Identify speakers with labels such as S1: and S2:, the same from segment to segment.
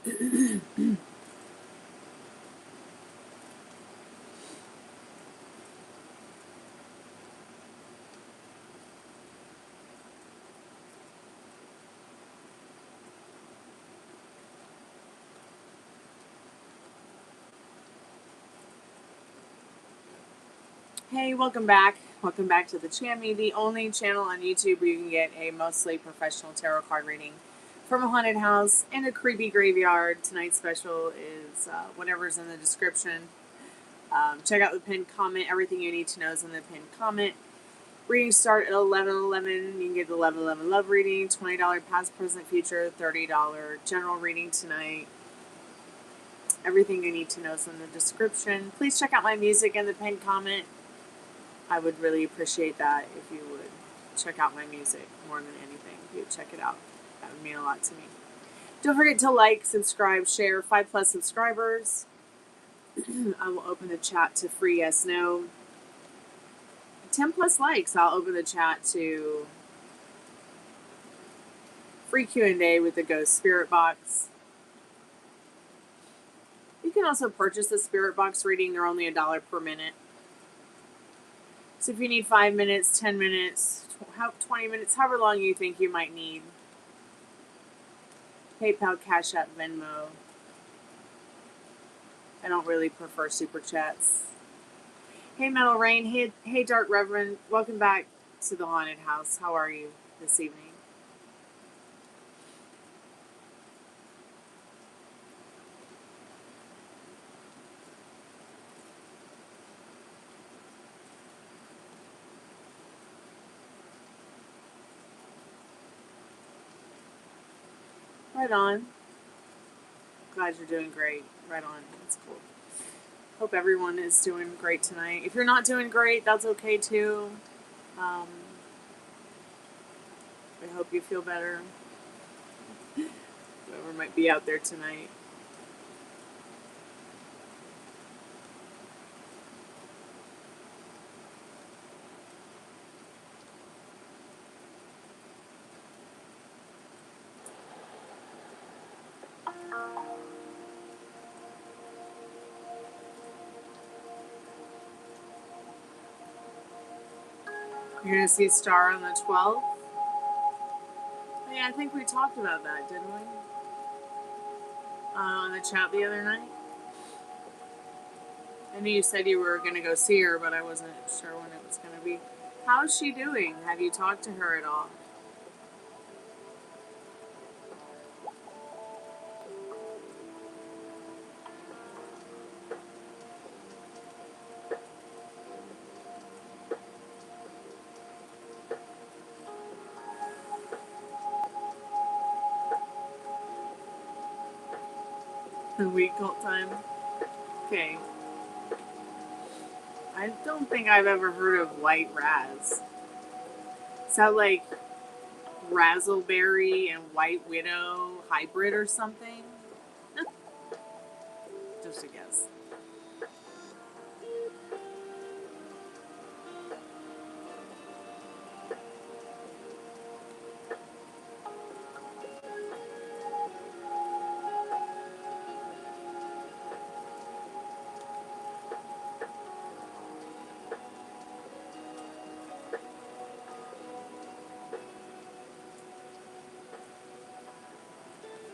S1: Hey, welcome back. Welcome back to the Chammy, the only channel on YouTube where you can get a mostly professional tarot card reading from a haunted house and a creepy graveyard. Tonight's special is whatever's in the description. Check out the pinned comment. Everything you need to know is in the pinned comment. Readings start at 11:11. You can get the 11:11 love reading, $20 past, present, future, $30 general reading tonight. Everything you need to know is in the description. Please check out my music in the pinned comment. I would really appreciate that if you would check out my music more than anything. If you would check it out. That would mean a lot to me. Don't forget to like, subscribe, share. 5+ subscribers. I will open the chat to free yes, no. 10+ likes. I'll open the chat to free Q&A with the Ghost Spirit Box. You can also purchase the Spirit Box reading. They're only $1 per minute. So if you need 5 minutes, 10 minutes, 20 minutes, however long you think you might need. PayPal, Cash App, Venmo. I don't really prefer Super Chats. Hey, Metal Rain. Hey, Dark Reverend. Welcome back to the haunted house. How are you this evening? Right on. Glad you're doing great. Right on. That's cool. Hope everyone is doing great tonight. If you're not doing great, that's okay too. I hope you feel better. Whoever might be out there tonight. You're going to see a star on the 12th? Yeah, I think we talked about that, didn't we? On the chat the other night? I knew you said you were going to go see her, but I wasn't sure when it was going to be. How's she doing? Have you talked to her at all? The week cult time? Okay. I don't think I've ever heard of white raz. Is that like razzleberry and white widow hybrid or something? Just a guess.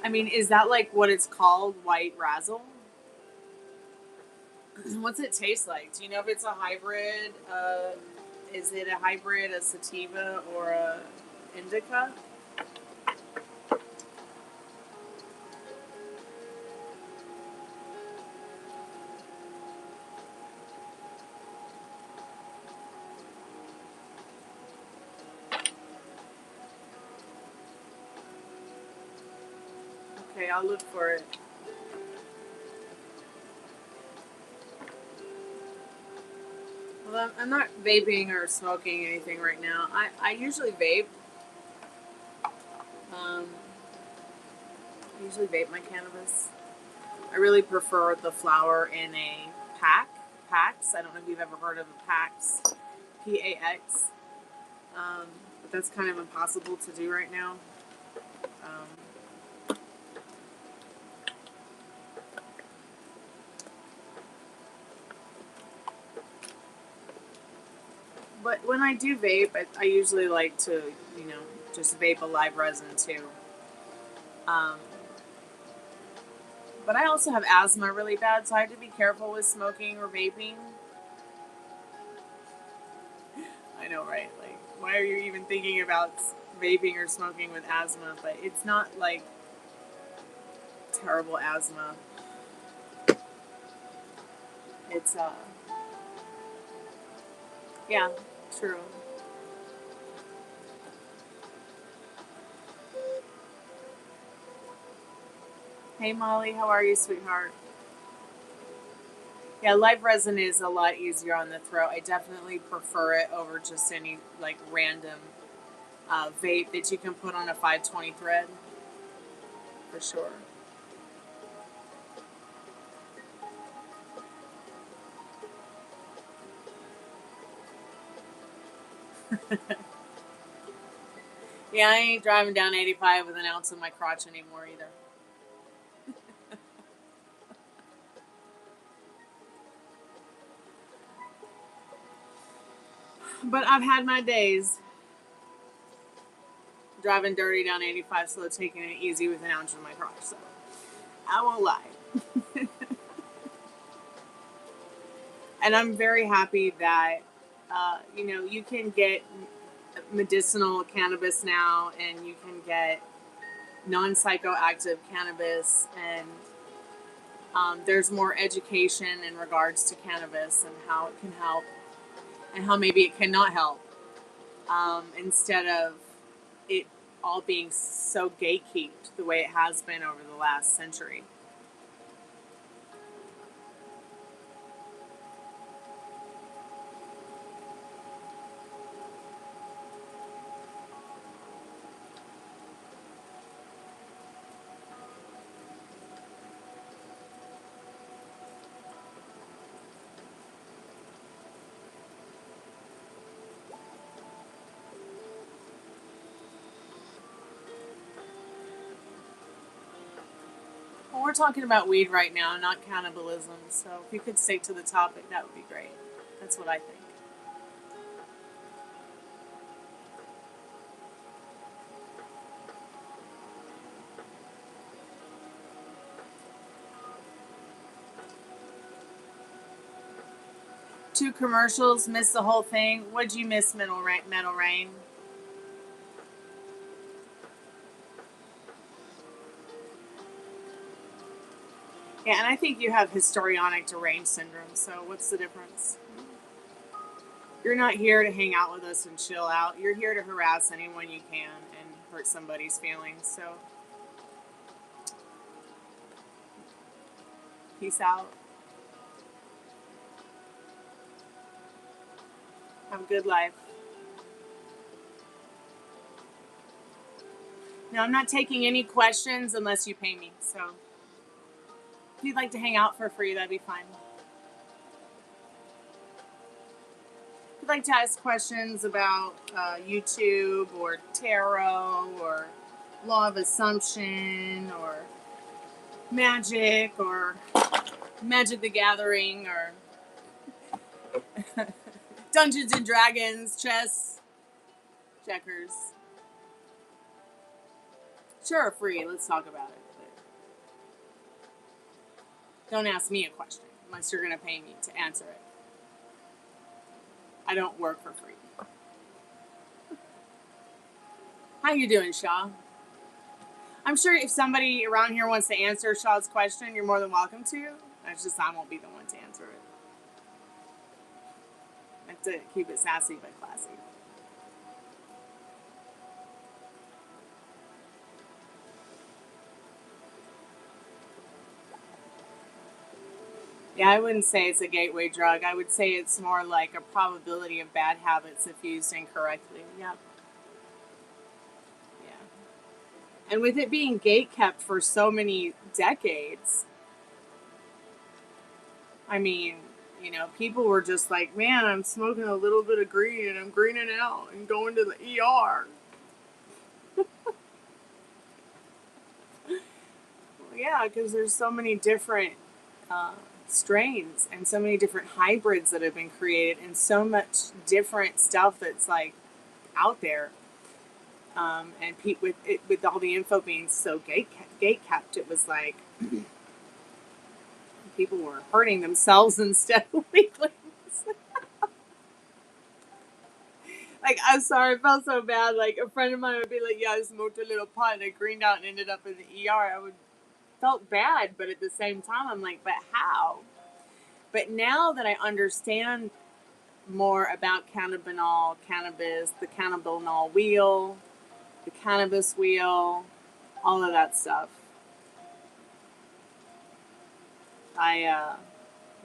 S1: I mean, is that like what it's called, white razzle? What's it taste like? Do you know if it's a hybrid? Is it a hybrid, a sativa, or a indica? Okay, I'll look for it. Well, I'm not vaping or smoking anything right now. I usually vape. I usually vape my cannabis. I really prefer the flower in a pack. Packs. I don't know if you've ever heard of a Pax. Pax. But that's kind of impossible to do right now. when I do vape, I usually like to, just vape a live resin too. But I also have asthma really bad, so I have to be careful with smoking or vaping. I know, right? Like, why are you even thinking about vaping or smoking with asthma? But it's not like terrible asthma. It's, yeah, true. Hey Molly, how are you, sweetheart? Yeah, live resin is a lot easier on the throat. I definitely prefer it over just any like random vape that you can put on a 520 thread, for sure. Yeah, I ain't driving down 85 with an ounce in my crotch anymore either. But I've had my days driving dirty down 85 slow, taking it easy with an ounce in my crotch, so I won't lie. And I'm very happy that, you can get medicinal cannabis now, and you can get non-psychoactive cannabis, and there's more education in regards to cannabis and how it can help and how maybe it cannot help, instead of it all being so gatekept the way it has been over the last century. Well, we're talking about weed right now, not cannibalism, so if you could stick to the topic, that would be great. That's what I think. Two commercials, missed the whole thing. What'd you miss, Metal Rain? Yeah, and I think you have histrionic deranged syndrome, so what's the difference? You're not here to hang out with us and chill out. You're here to harass anyone you can and hurt somebody's feelings, so peace out. Have a good life. No, I'm not taking any questions unless you pay me, so if you'd like to hang out for free, that'd be fine. If you'd like to ask questions about YouTube or tarot or law of assumption or magic or Magic the Gathering or Dungeons and Dragons, chess, checkers. Sure, free. Let's talk about it. But don't ask me a question unless you're going to pay me to answer it. I don't work for free. How you doing, Shaw? I'm sure if somebody around here wants to answer Shaw's question, you're more than welcome to. It's just I won't be the one to answer it. I have to keep it sassy but classy. Yeah, I wouldn't say it's a gateway drug. I would say it's more like a probability of bad habits if used incorrectly. Yep. Yeah. And with it being gatekept for so many decades, I mean, people were just like, man, I'm smoking a little bit of green and I'm greening out and going to the ER. Well, yeah, because there's so many different strains and so many different hybrids that have been created and so much different stuff that's like out there. And with all the info being so gate kept, it was like people were hurting themselves instead of weaklings. Like, I'm sorry, I felt so bad. Like, a friend of mine would be like, yeah, I smoked a little pot and I greened out and ended up in the ER. Felt bad, but at the same time, I'm like, but how? But now that I understand more about cannabis, the cannabinol wheel, the cannabis wheel, all of that stuff, I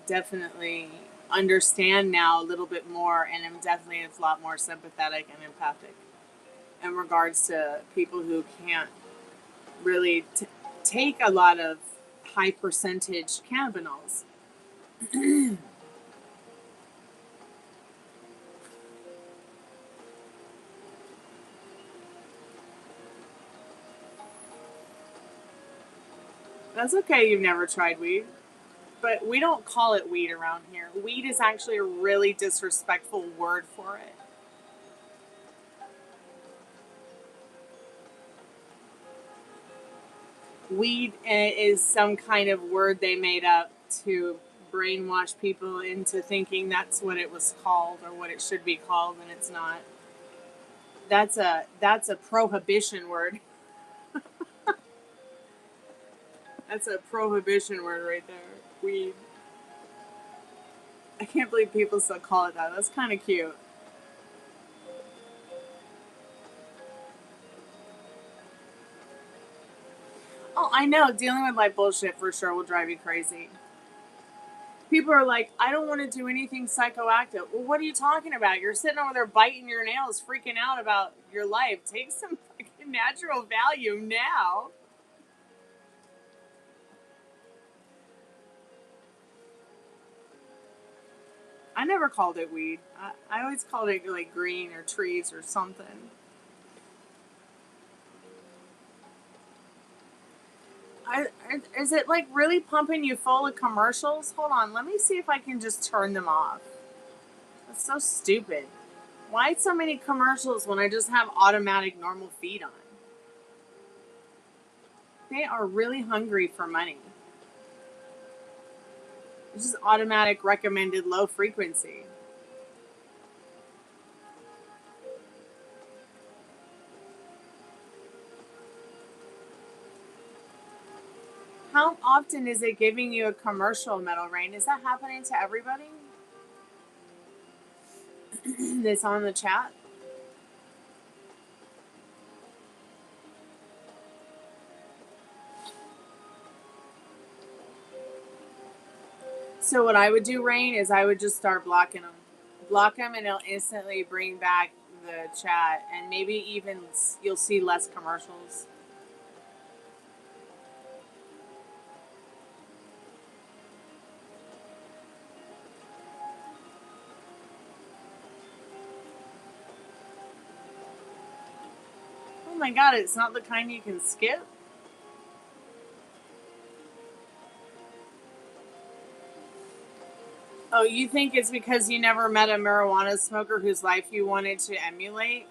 S1: definitely understand now a little bit more, and I'm definitely a lot more sympathetic and empathic in regards to people who can't really take a lot of high percentage cannabinols. That's okay, you've never tried weed. But we don't call it weed around here. Weed is actually a really disrespectful word for it. Weed is some kind of word they made up to brainwash people into thinking that's what it was called or what it should be called, and it's not. That's a prohibition word. That's a prohibition word right there. Weed. I can't believe people still call it that. That's kind of cute. Oh, I know. Dealing with like bullshit for sure will drive you crazy. People are like, I don't want to do anything psychoactive. Well, what are you talking about? You're sitting over there biting your nails, freaking out about your life. Take some fucking natural value now. I never called it weed. I always called it like green or trees or something. Is it like really pumping you full of commercials? Hold on, let me see if I can just turn them off. That's so stupid. Why so many commercials when I just have automatic normal feed on? They are really hungry for money. It's just automatic recommended low frequency. How often is it giving you a commercial, Metal Rain? Is that happening to everybody that's on the chat? So what I would do, Rain, is I would just start blocking them. Block them and it'll instantly bring back the chat. And maybe even you'll see less commercials. Oh my god, it's not the kind you can skip? Oh, you think it's because you never met a marijuana smoker whose life you wanted to emulate?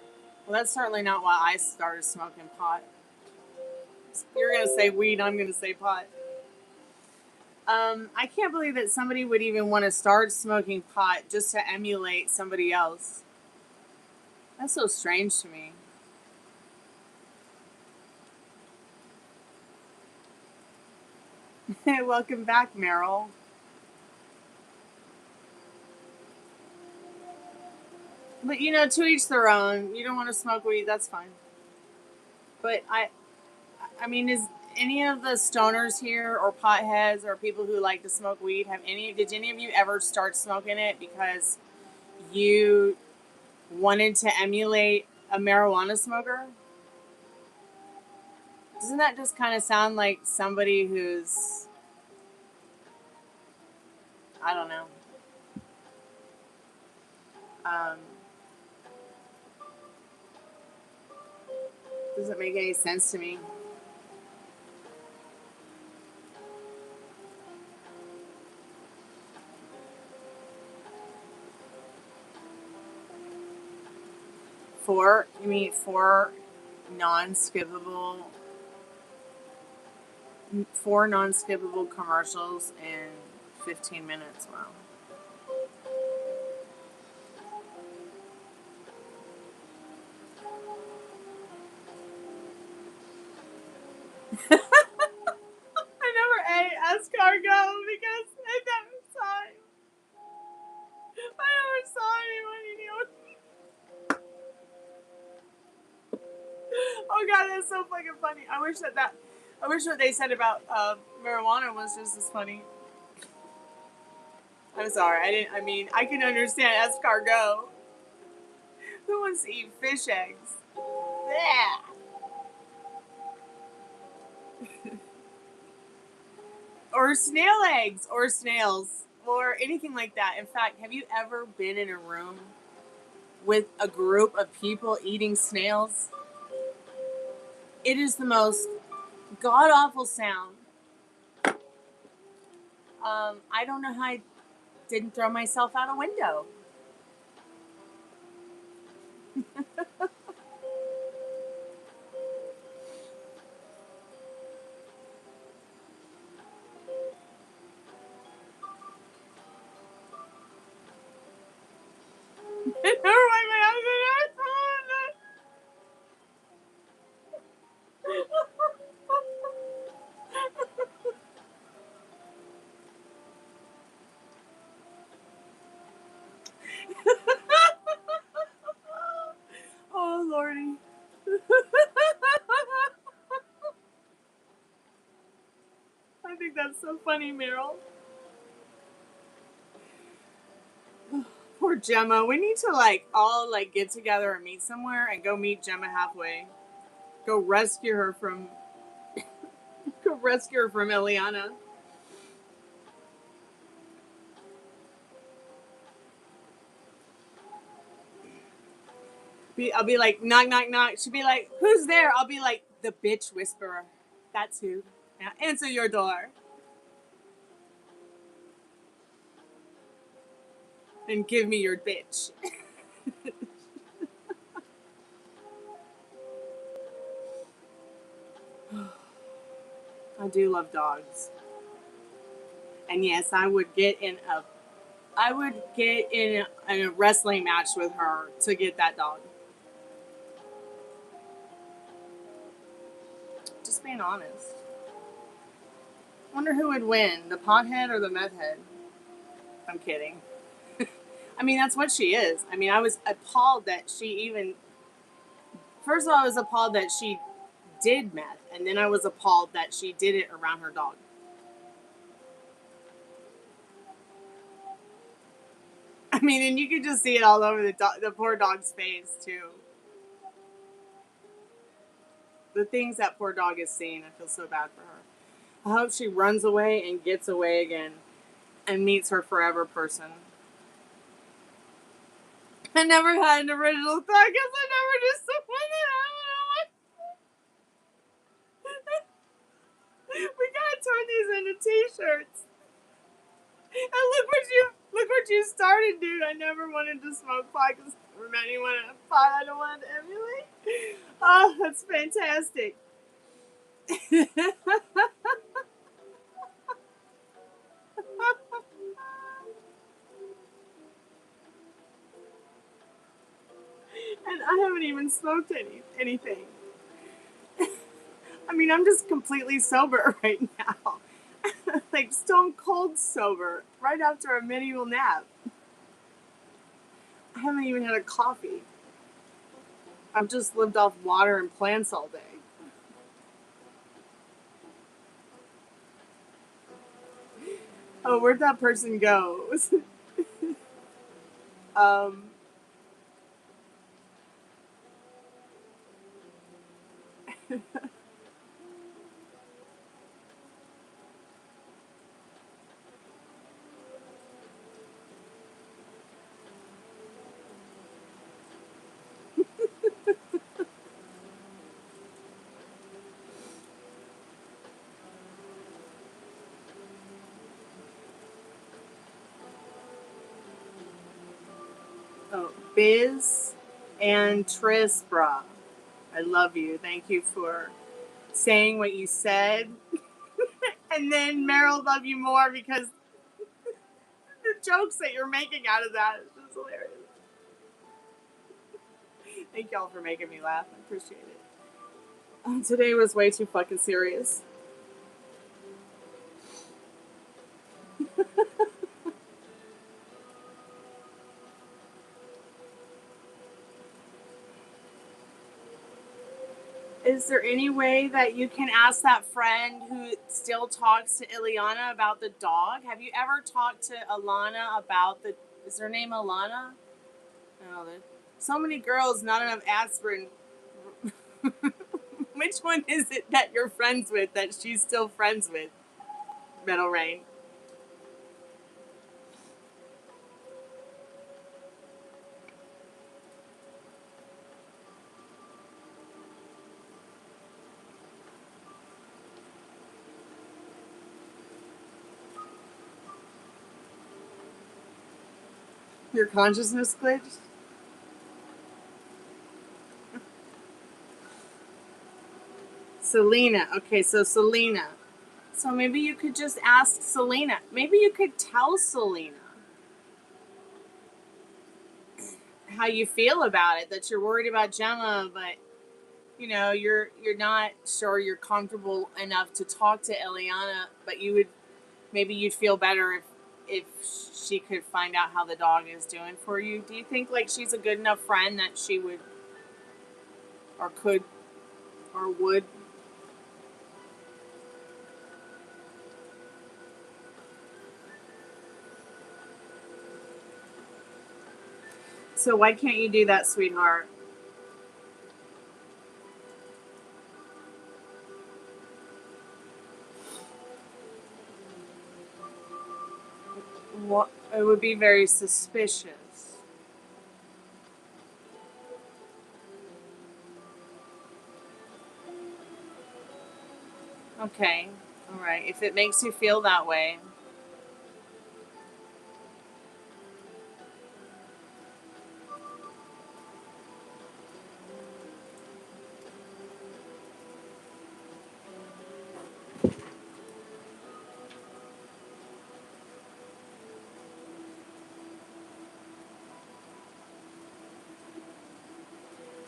S1: Well, that's certainly not why I started smoking pot. You're going to say weed, I'm going to say pot. I can't believe that somebody would even want to start smoking pot just to emulate somebody else. That's so strange to me. Welcome back, Meryl. But you know, to each their own. You don't want to smoke weed, that's fine. But I mean, is any of the stoners here or potheads or people who like to smoke weed did any of you ever start smoking it because you wanted to emulate a marijuana smoker? Doesn't that just kind of sound like somebody who's, I don't know, doesn't make any sense to me. Four? You mean four non-skippable, four non-skippable commercials in 15 minutes? Wow. I never ate escargot because I never saw it. I never saw anyone eating it. Oh god, that's so fucking funny. I wish what they said about marijuana was just as funny. I'm sorry, I can understand escargot. Who wants to eat fish eggs? Yeah. Or snail eggs, or snails, or anything like that. In fact, have you ever been in a room with a group of people eating snails? It is the most god-awful sound. I don't know how I didn't throw myself out a window. Never mind, my husband. Oh, Lordy. I think that's so funny, Meryl. Poor Gemma. We need to all get together and meet somewhere and go meet Gemma halfway. Go rescue her from Eliana. I'll be like, knock, knock, knock. She'll be like, who's there? I'll be like, the bitch whisperer. That's who. Now answer your door. And give me your bitch. I do love dogs. And yes, I would get in a wrestling match with her to get that dog. Just being honest. Wonder who would win, the pothead or the meth head? I'm kidding. I mean, that's what she is. I mean, I was appalled that she even... First of all, I was appalled that she did meth, and then I was appalled that she did it around her dog. I mean, and you could just see it all over the poor dog's face, too. The things that poor dog is seeing, I feel so bad for her. I hope she runs away and gets away again and meets her forever person. I never had an original thought because I never just We gotta turn these into t-shirts. And look what you started, dude. I never wanted to smoke pot because never met anyone in a pot I don't want to emulate. Oh, that's fantastic. And I haven't even smoked anything. I mean, I'm just completely sober right now. Like stone cold sober, right after a medieval nap. I haven't even had a coffee. I've just lived off water and plants all day. Oh, where'd that person go? Oh, Biz And Tris, bruh, I love you. Thank you for saying what you said. And then Meryl, love you more because the jokes that you're making out of that is just hilarious. Thank y'all for making me laugh. I appreciate it. Today was way too fucking serious. Is there any way that you can ask that friend who still talks to Ileana about the dog? Have you ever talked to Alana about the... Is her name Alana? No, so many girls, not enough aspirin. Which one is it that you're friends with that she's still friends with? Metal Rain. Your consciousness glitched? Selena. Okay, so Selena. So maybe you could just ask Selena. Maybe you could tell Selena how you feel about it, that you're worried about Gemma, but you know, you're not sure you're comfortable enough to talk to Ileana, but maybe you'd feel better if she could find out how the dog is doing for you. Do you think like she's a good enough friend that she would or could or would? So why can't you do that, sweetheart? What? It would be very suspicious. Okay. All right. If it makes you feel that way.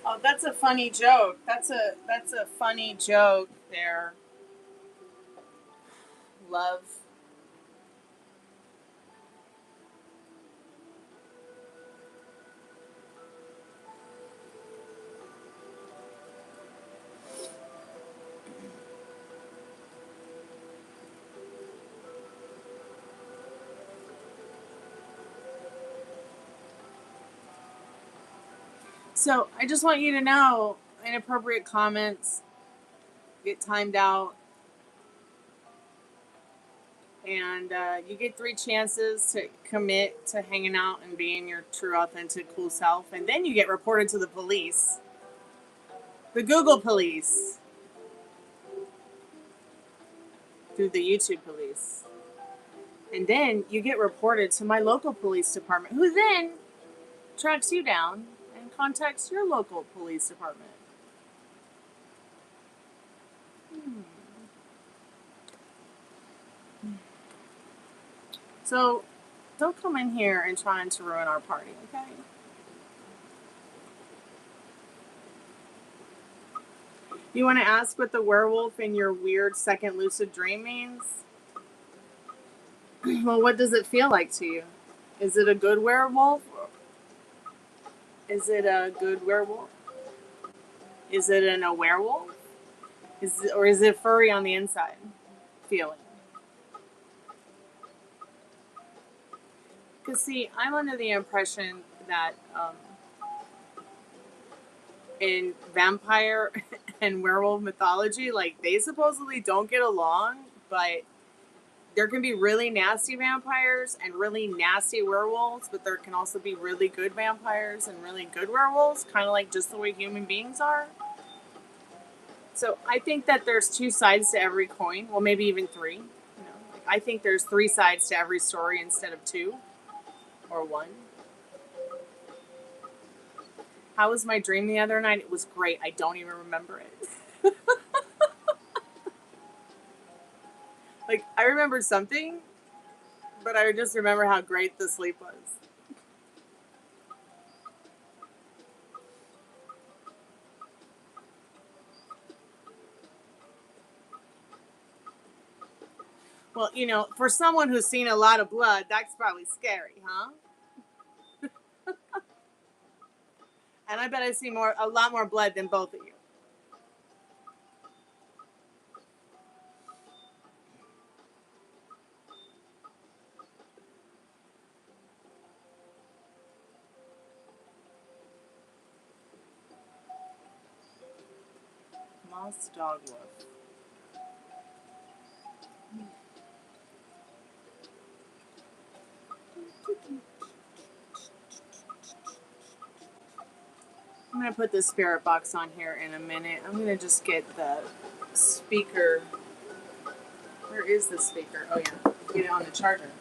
S1: Oh, that's a funny joke. That's a funny joke there. Love. So I just want you to know, inappropriate comments get timed out, and you get 3 chances to commit to hanging out and being your true, authentic, cool self, and then you get reported to the police, the Google police, through the YouTube police, and then you get reported to my local police department, who then tracks you down and contacts your local police department. So, don't come in here and trying to ruin our party, okay? You want to ask what the werewolf in your weird second lucid dream means? Well, what does it feel like to you? Is it a good werewolf? Is it a good werewolf? Is it a werewolf? Or is it furry on the inside feeling? Because, see, I'm under the impression that in vampire and werewolf mythology, like, they supposedly don't get along, but there can be really nasty vampires and really nasty werewolves, but there can also be really good vampires and really good werewolves, kind of like just the way human beings are. So I think that there's 2 sides to every coin. Well, maybe even 3. You know, like, I think there's 3 sides to every story instead of 2 or 1. How was my dream the other night? It was great. I don't even remember it. Like, I remember something, but I just remember how great the sleep was. Well, you know, for someone who's seen a lot of blood, that's probably scary, huh? And I bet I see a lot more blood than both of you. Moss dogwood. I'm going to put the spirit box on here in a minute. I'm going to just get the speaker. Where is the speaker? Oh, yeah. Get it on the charger.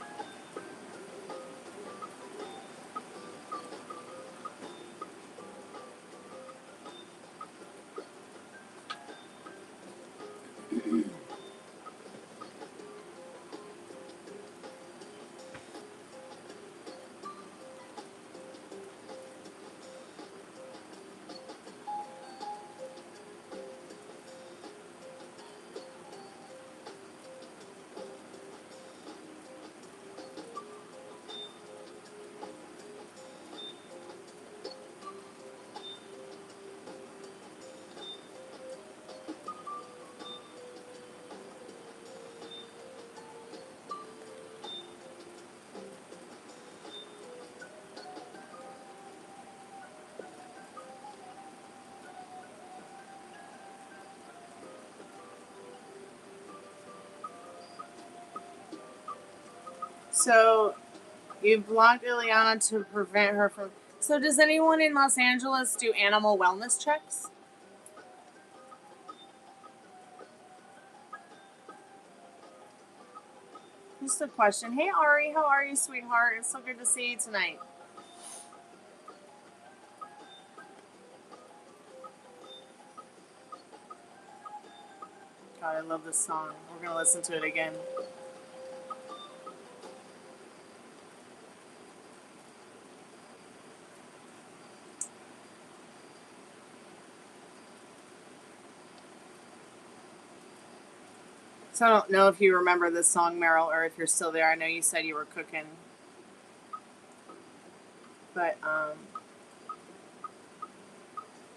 S1: So, you blocked Ileana to prevent her from... So, does anyone in Los Angeles do animal wellness checks? Just a question. Hey, Ari. How are you, sweetheart? It's so good to see you tonight. God, I love this song. We're going to listen to it again. So I don't know if you remember this song, Meryl, or if you're still there. I know you said you were cooking. But,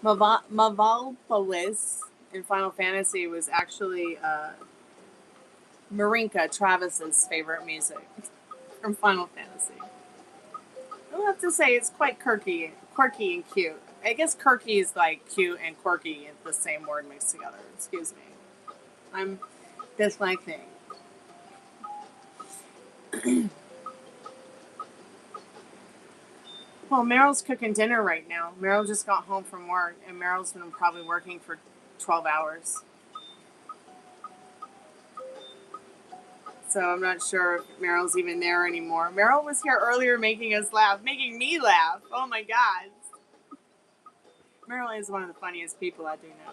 S1: Mavalpolis in Final Fantasy was actually Marinka, Travis's favorite music from Final Fantasy. I'll have to say it's quite quirky and cute. I guess quirky is like cute and quirky, the same word mixed together. Excuse me. I'm dyslexic. Well, Meryl's cooking dinner right now. Meryl just got home from work, and Meryl's been probably working for 12 hours. So I'm not sure if Meryl's even there anymore. Meryl was here earlier making us laugh, making me laugh. Oh my God. Meryl is one of the funniest people I do know.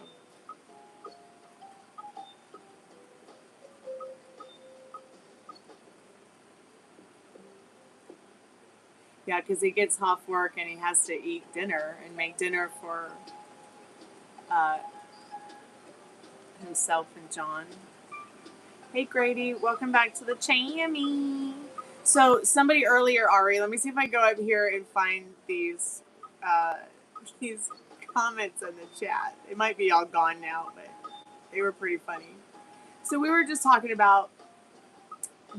S1: Yeah, because he gets off work and he has to eat dinner and make dinner for himself and John. Hey, Grady, welcome back to the chammy. So somebody earlier, Ari, let me see if I go up here and find these comments in the chat. They might be all gone now, but they were pretty funny. So we were just talking about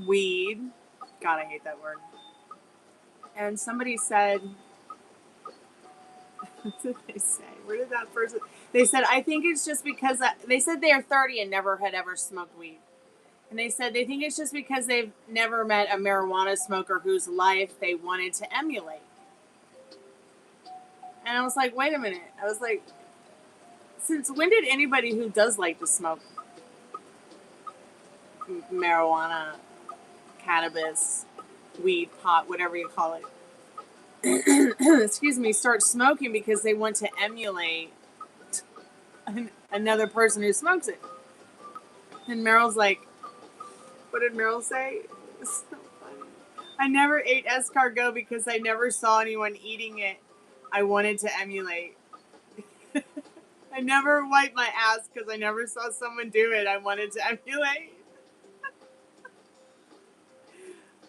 S1: weed. God, I hate that word. And somebody said, what did they say? Where did that person? They said, I think it's just because they said they are 30 and never had ever smoked weed. And they said they think it's just because they've never met a marijuana smoker whose life they wanted to emulate. And I was like, wait a minute. I was like, since when did anybody who does like to smoke marijuana, cannabis, weed, pot, whatever you call it, excuse me, start smoking because they want to emulate another person who smokes it. And Meryl's like, what did Meryl say? It's so funny. I never ate escargot because I never saw anyone eating it. I wanted to emulate. I never wiped my ass because I never saw someone do it. I wanted to emulate.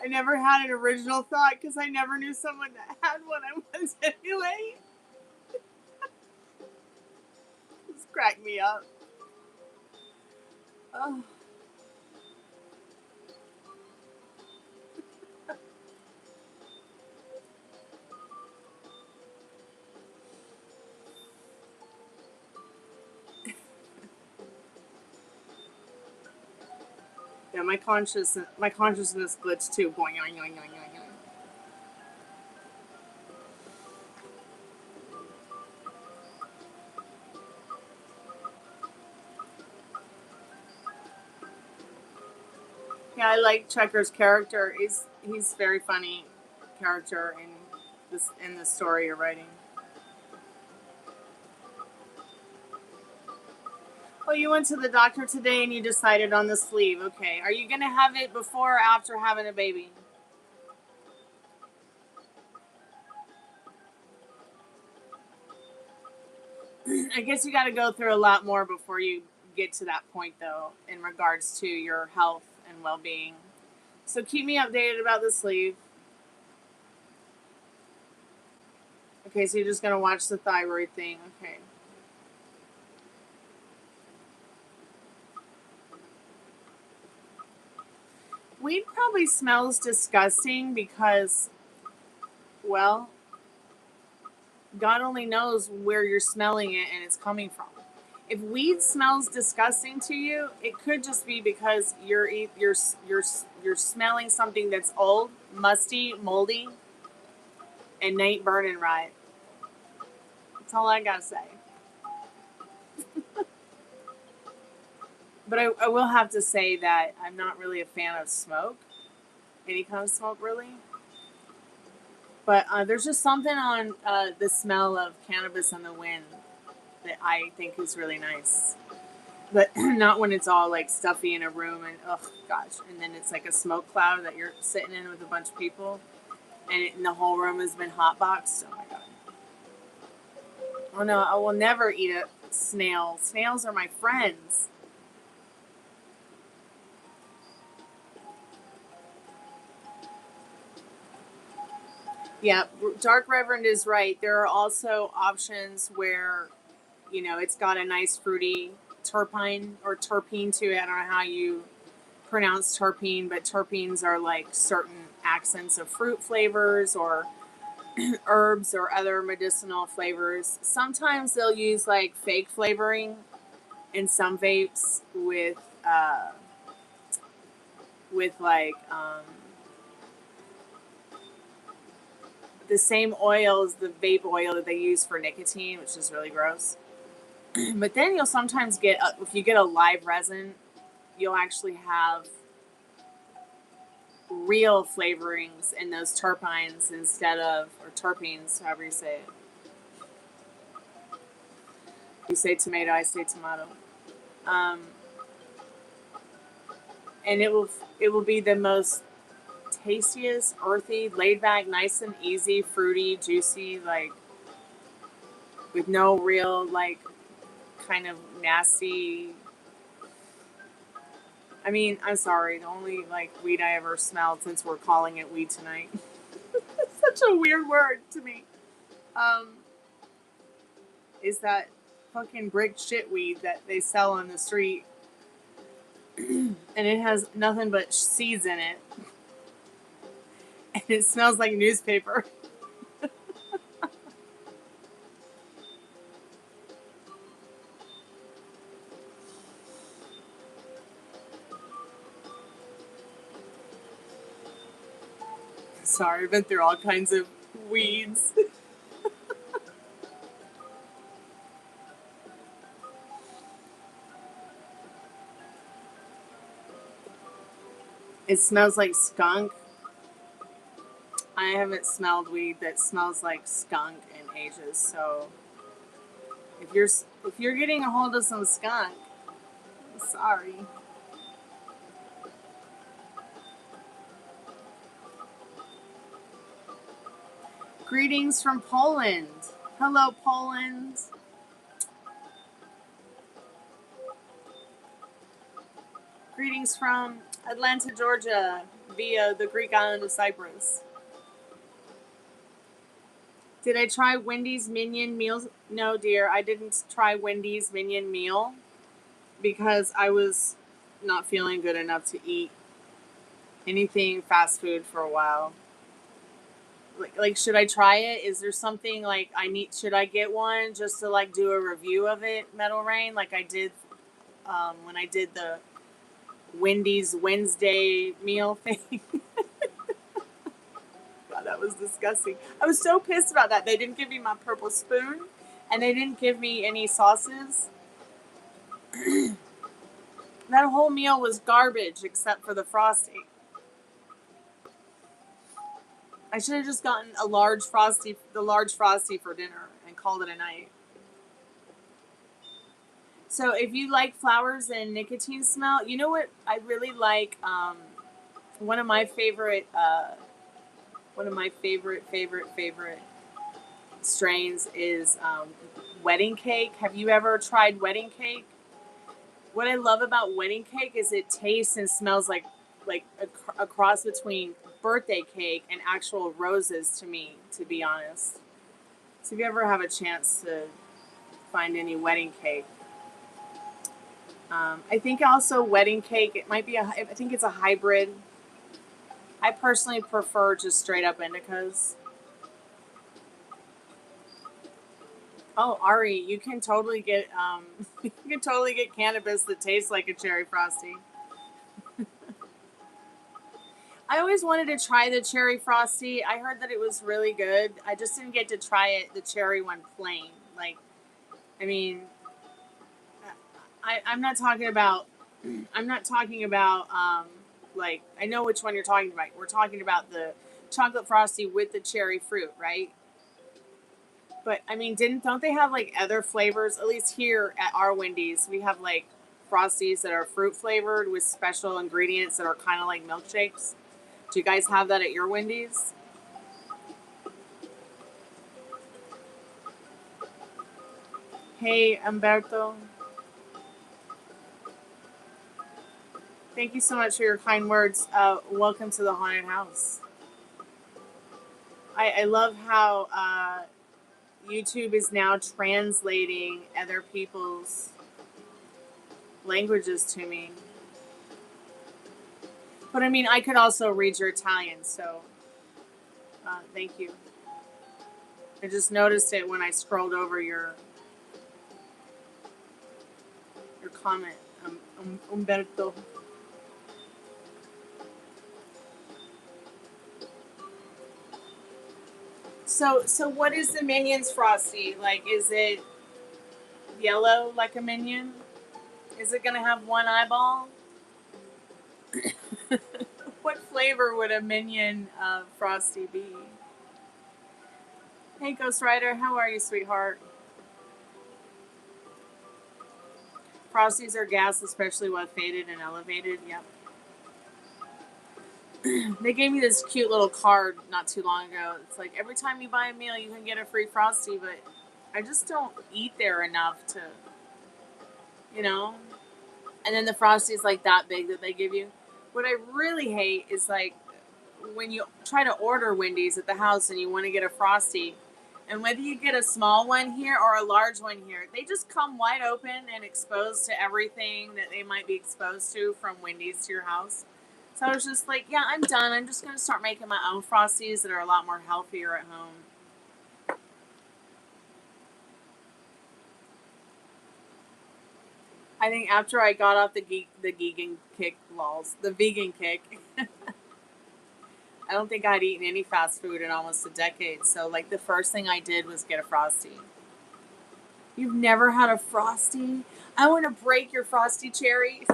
S1: I never had an original thought because I never knew someone that had one. I wanted to emulate. Just cracked me up. Oh. Yeah, my consciousness glitched too. Boing, yoing, yoing, yoing, yoing. Yeah, I like Checker's character. He's very funny character in the story you're writing. Oh, you went to the doctor today and you decided on the sleeve. Okay. Are you gonna have it before or after having a baby? I guess you got to go through a lot more before you get to that point, though, in regards to your health and well-being. So keep me updated about the sleeve. Okay, so you're just going to watch the thyroid thing. Okay. Weed probably smells disgusting because, well, God only knows where you're smelling it and it's coming from. If weed smells disgusting to you, it could just be because you're smelling something that's old, musty, moldy, and ain't burning right. That's all I gotta say. But I will have to say that I'm not really a fan of smoke, any kind of smoke really. But there's just something on the smell of cannabis in the wind that I think is really nice. But not when it's all like stuffy in a room and oh gosh, and then it's like a smoke cloud that you're sitting in with a bunch of people, and the whole room has been hotboxed. Oh my god! Oh no, I will never eat a snail. Snails are my friends. Yeah, Dark Reverend is right. There are also options where, it's got a nice fruity terpene or terpene to it. I don't know how you pronounce terpene, but terpenes are like certain accents of fruit flavors or herbs or other medicinal flavors. Sometimes they'll use like fake flavoring in some vapes with like the same oil as the vape oil that they use for nicotine, which is really gross. But then you'll sometimes get, if you get a live resin, you'll actually have real flavorings in those terpenes instead of, or terpenes, however you say it. You say tomato, I say tomato. And it will be the most tastiest, earthy, laid back, nice and easy, fruity, juicy, like with no real like kind of nasty. I mean, I'm sorry, the only like weed I ever smelled, since we're calling it weed tonight. Such a weird word to me. Is that fucking brick shit weed that they sell on the street. And it has nothing but seeds in it. And it smells like newspaper. Sorry, I've been through all kinds of weeds. It smells like skunk. I haven't smelled weed that smells like skunk in ages. So if you're getting a hold of some skunk, I'm sorry. Greetings from Poland. Hello, Poland. Greetings from Atlanta, Georgia, via the Greek island of Cyprus. Did I try Wendy's Minion meals? No, dear, I didn't try Wendy's Minion meal because I was not feeling good enough to eat anything fast food for a while. Like, should I try it? Is there something like should I get one just to like do a review of it, Metal Rain, like I did when I did the Wendy's Wednesday meal thing? God, that was disgusting. I was so pissed about that. They didn't give me my purple spoon and they didn't give me any sauces. That whole meal was garbage except for the Frosty. I should have just gotten the large Frosty for dinner and called it a night. So if you like flowers and nicotine smell, you know what I really like? One of my favorite strains is wedding cake. Have you ever tried wedding cake? What I love about wedding cake is it tastes and smells like a cross between birthday cake and actual roses to me, to be honest. So if you ever have a chance to find any wedding cake, I think also wedding cake, it might be I think it's a hybrid. I personally prefer just straight up indicas. Oh, Ari, you can totally get cannabis that tastes like a cherry Frosty. I always wanted to try the cherry Frosty. I heard that it was really good. I just didn't get to try it, the cherry one plain. Like, I mean, I'm not talking about, like, I know which one you're talking about. We're talking about the chocolate Frosty with the cherry fruit, right? But, I mean, don't they have, like, other flavors? At least here at our Wendy's, we have, like, Frosties that are fruit flavored with special ingredients that are kind of like milkshakes. Do you guys have that at your Wendy's? Hey, Umberto. Thank you so much for your kind words. Welcome to the haunted house. I love how YouTube is now translating other people's languages to me. But I mean, I could also read your Italian, so thank you. I just noticed it when I scrolled over your comment, Umberto. So what is the Minions Frosty? Like, is it yellow like a Minion? Is it gonna have one eyeball? What flavor would a Minion Frosty be? Hey, Ghost Rider, how are you, sweetheart? Frosties are gas, especially when faded and elevated. Yep. They gave me this cute little card not too long ago. It's like, every time you buy a meal, you can get a free Frosty, but I just don't eat there enough to, you know? And then the Frosty's like that big that they give you. What I really hate is like when you try to order Wendy's at the house and you want to get a Frosty, and whether you get a small one here or a large one here, they just come wide open and exposed to everything that they might be exposed to from Wendy's to your house. So I was just like, yeah, I'm done. I'm just going to start making my own Frosties that are a lot more healthier at home. I think after I got off the vegan kick, I don't think I'd eaten any fast food in almost a decade. So, like, the first thing I did was get a Frosty. You've never had a Frosty? I want to break your Frosty cherry.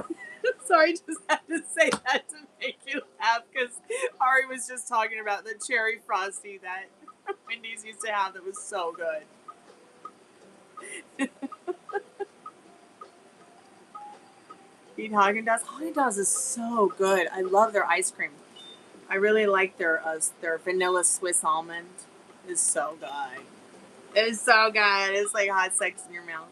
S1: Sorry, I just had to say that to make you laugh because Ari was just talking about the cherry frosty that Wendy's used to have that was so good. Eat Haagen-Dazs. Haagen-Dazs is so good. I love their ice cream. I really like their vanilla Swiss almond. It's so good. It's so good. It's like hot sex in your mouth.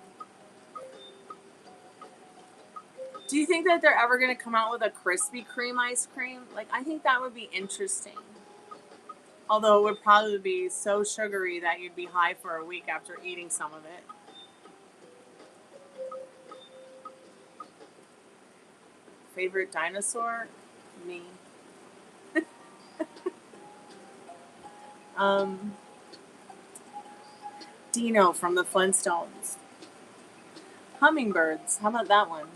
S1: Do you think that they're ever going to come out with a Krispy Kreme ice cream? Like, I think that would be interesting. Although it would probably be so sugary that you'd be high for a week after eating some of it. Favorite dinosaur? Me. Dino from the Flintstones. Hummingbirds. How about that one?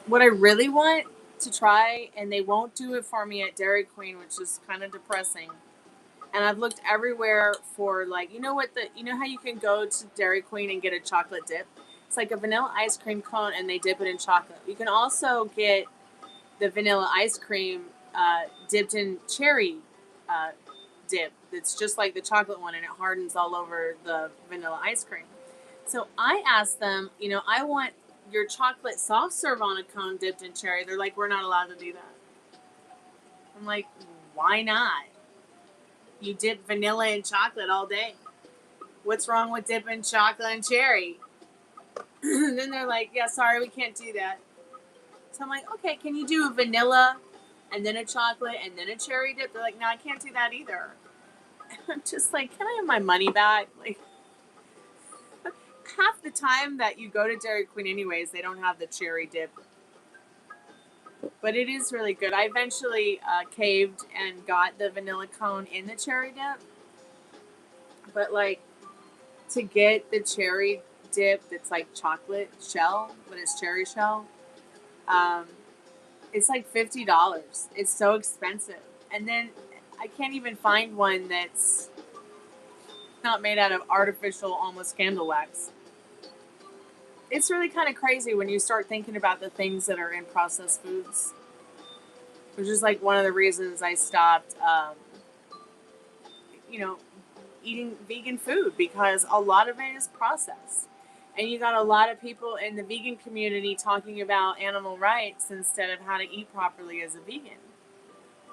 S1: What I really want to try, and they won't do it for me at Dairy Queen, which is kind of depressing. And I've looked everywhere for, like, you know how you can go to Dairy Queen and get a chocolate dip? It's like a vanilla ice cream cone, and they dip it in chocolate. You can also get the vanilla ice cream dipped in cherry dip. It's just like the chocolate one, and it hardens all over the vanilla ice cream. So I asked them, I want your chocolate soft serve on a cone dipped in cherry. They're like, we're not allowed to do that. I'm like, why not? You dip vanilla and chocolate all day. What's wrong with dipping chocolate and cherry? Then they're like, yeah, sorry, we can't do that. So I'm like, okay, can you do a vanilla and then a chocolate and then a cherry dip? They're like, no, I can't do that either. And I'm just like, can I have my money back? Like, half the time that you go to Dairy Queen anyways, they don't have the cherry dip. But it is really good. I eventually caved and got the vanilla cone in the cherry dip. But, like, to get the cherry dip that's like chocolate shell, but it's cherry shell, it's like $50. It's so expensive. And then I can't even find one that's not made out of artificial, almost candle wax. It's really kind of crazy when you start thinking about the things that are in processed foods, which is like one of the reasons I stopped, eating vegan food, because a lot of it is processed. And you got a lot of people in the vegan community talking about animal rights instead of how to eat properly as a vegan.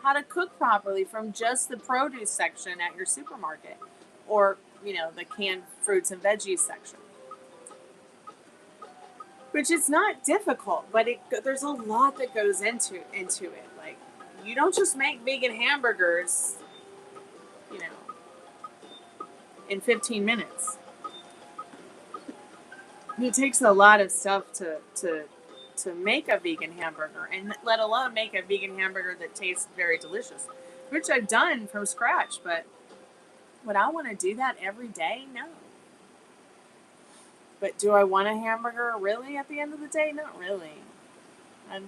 S1: How to cook properly from just the produce section at your supermarket, or, the canned fruits and veggies section. Which is not difficult, but there's a lot that goes into it. Like, you don't just make vegan hamburgers, in 15 minutes. It takes a lot of stuff to make a vegan hamburger, and let alone make a vegan hamburger that tastes very delicious, which I've done from scratch. But would I want to do that every day? No. But do I want a hamburger really at the end of the day? Not really. I'd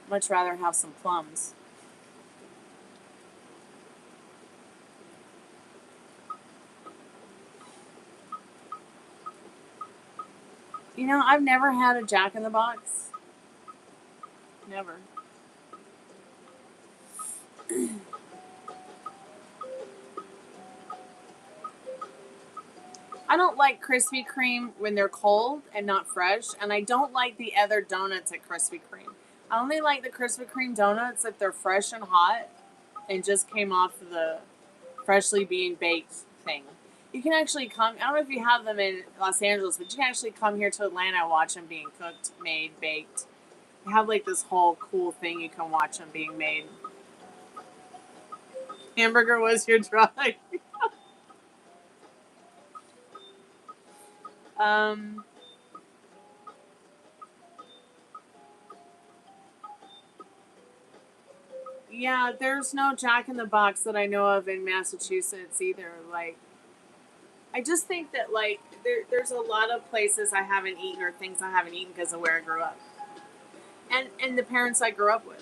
S1: much rather have some plums. I've never had a Jack in the Box. Never. I don't like Krispy Kreme when they're cold and not fresh, and I don't like the other donuts at Krispy Kreme. I only like the Krispy Kreme donuts if they're fresh and hot and just came off the freshly being baked thing. You can actually come, I don't know if you have them in Los Angeles, but you can actually come here to Atlanta and watch them being cooked, made, baked. They have like this whole cool thing you can watch them being made. Hamburger was your drug. Yeah, there's no Jack in the Box that I know of in Massachusetts either. Like, I just think that, like, there's a lot of places I haven't eaten, or things I haven't eaten because of where I grew up. And the parents I grew up with.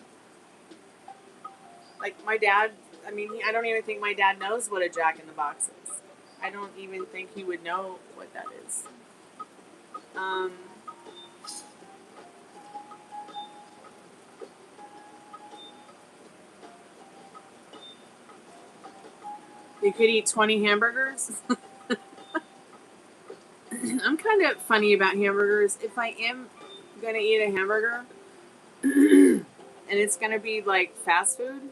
S1: Like, my dad, I don't even think my dad knows what a Jack in the Box is. I don't even think he would know what that is. Um, you could eat 20 hamburgers. I'm kind of funny about hamburgers. If I am gonna eat a hamburger and it's gonna be like fast food,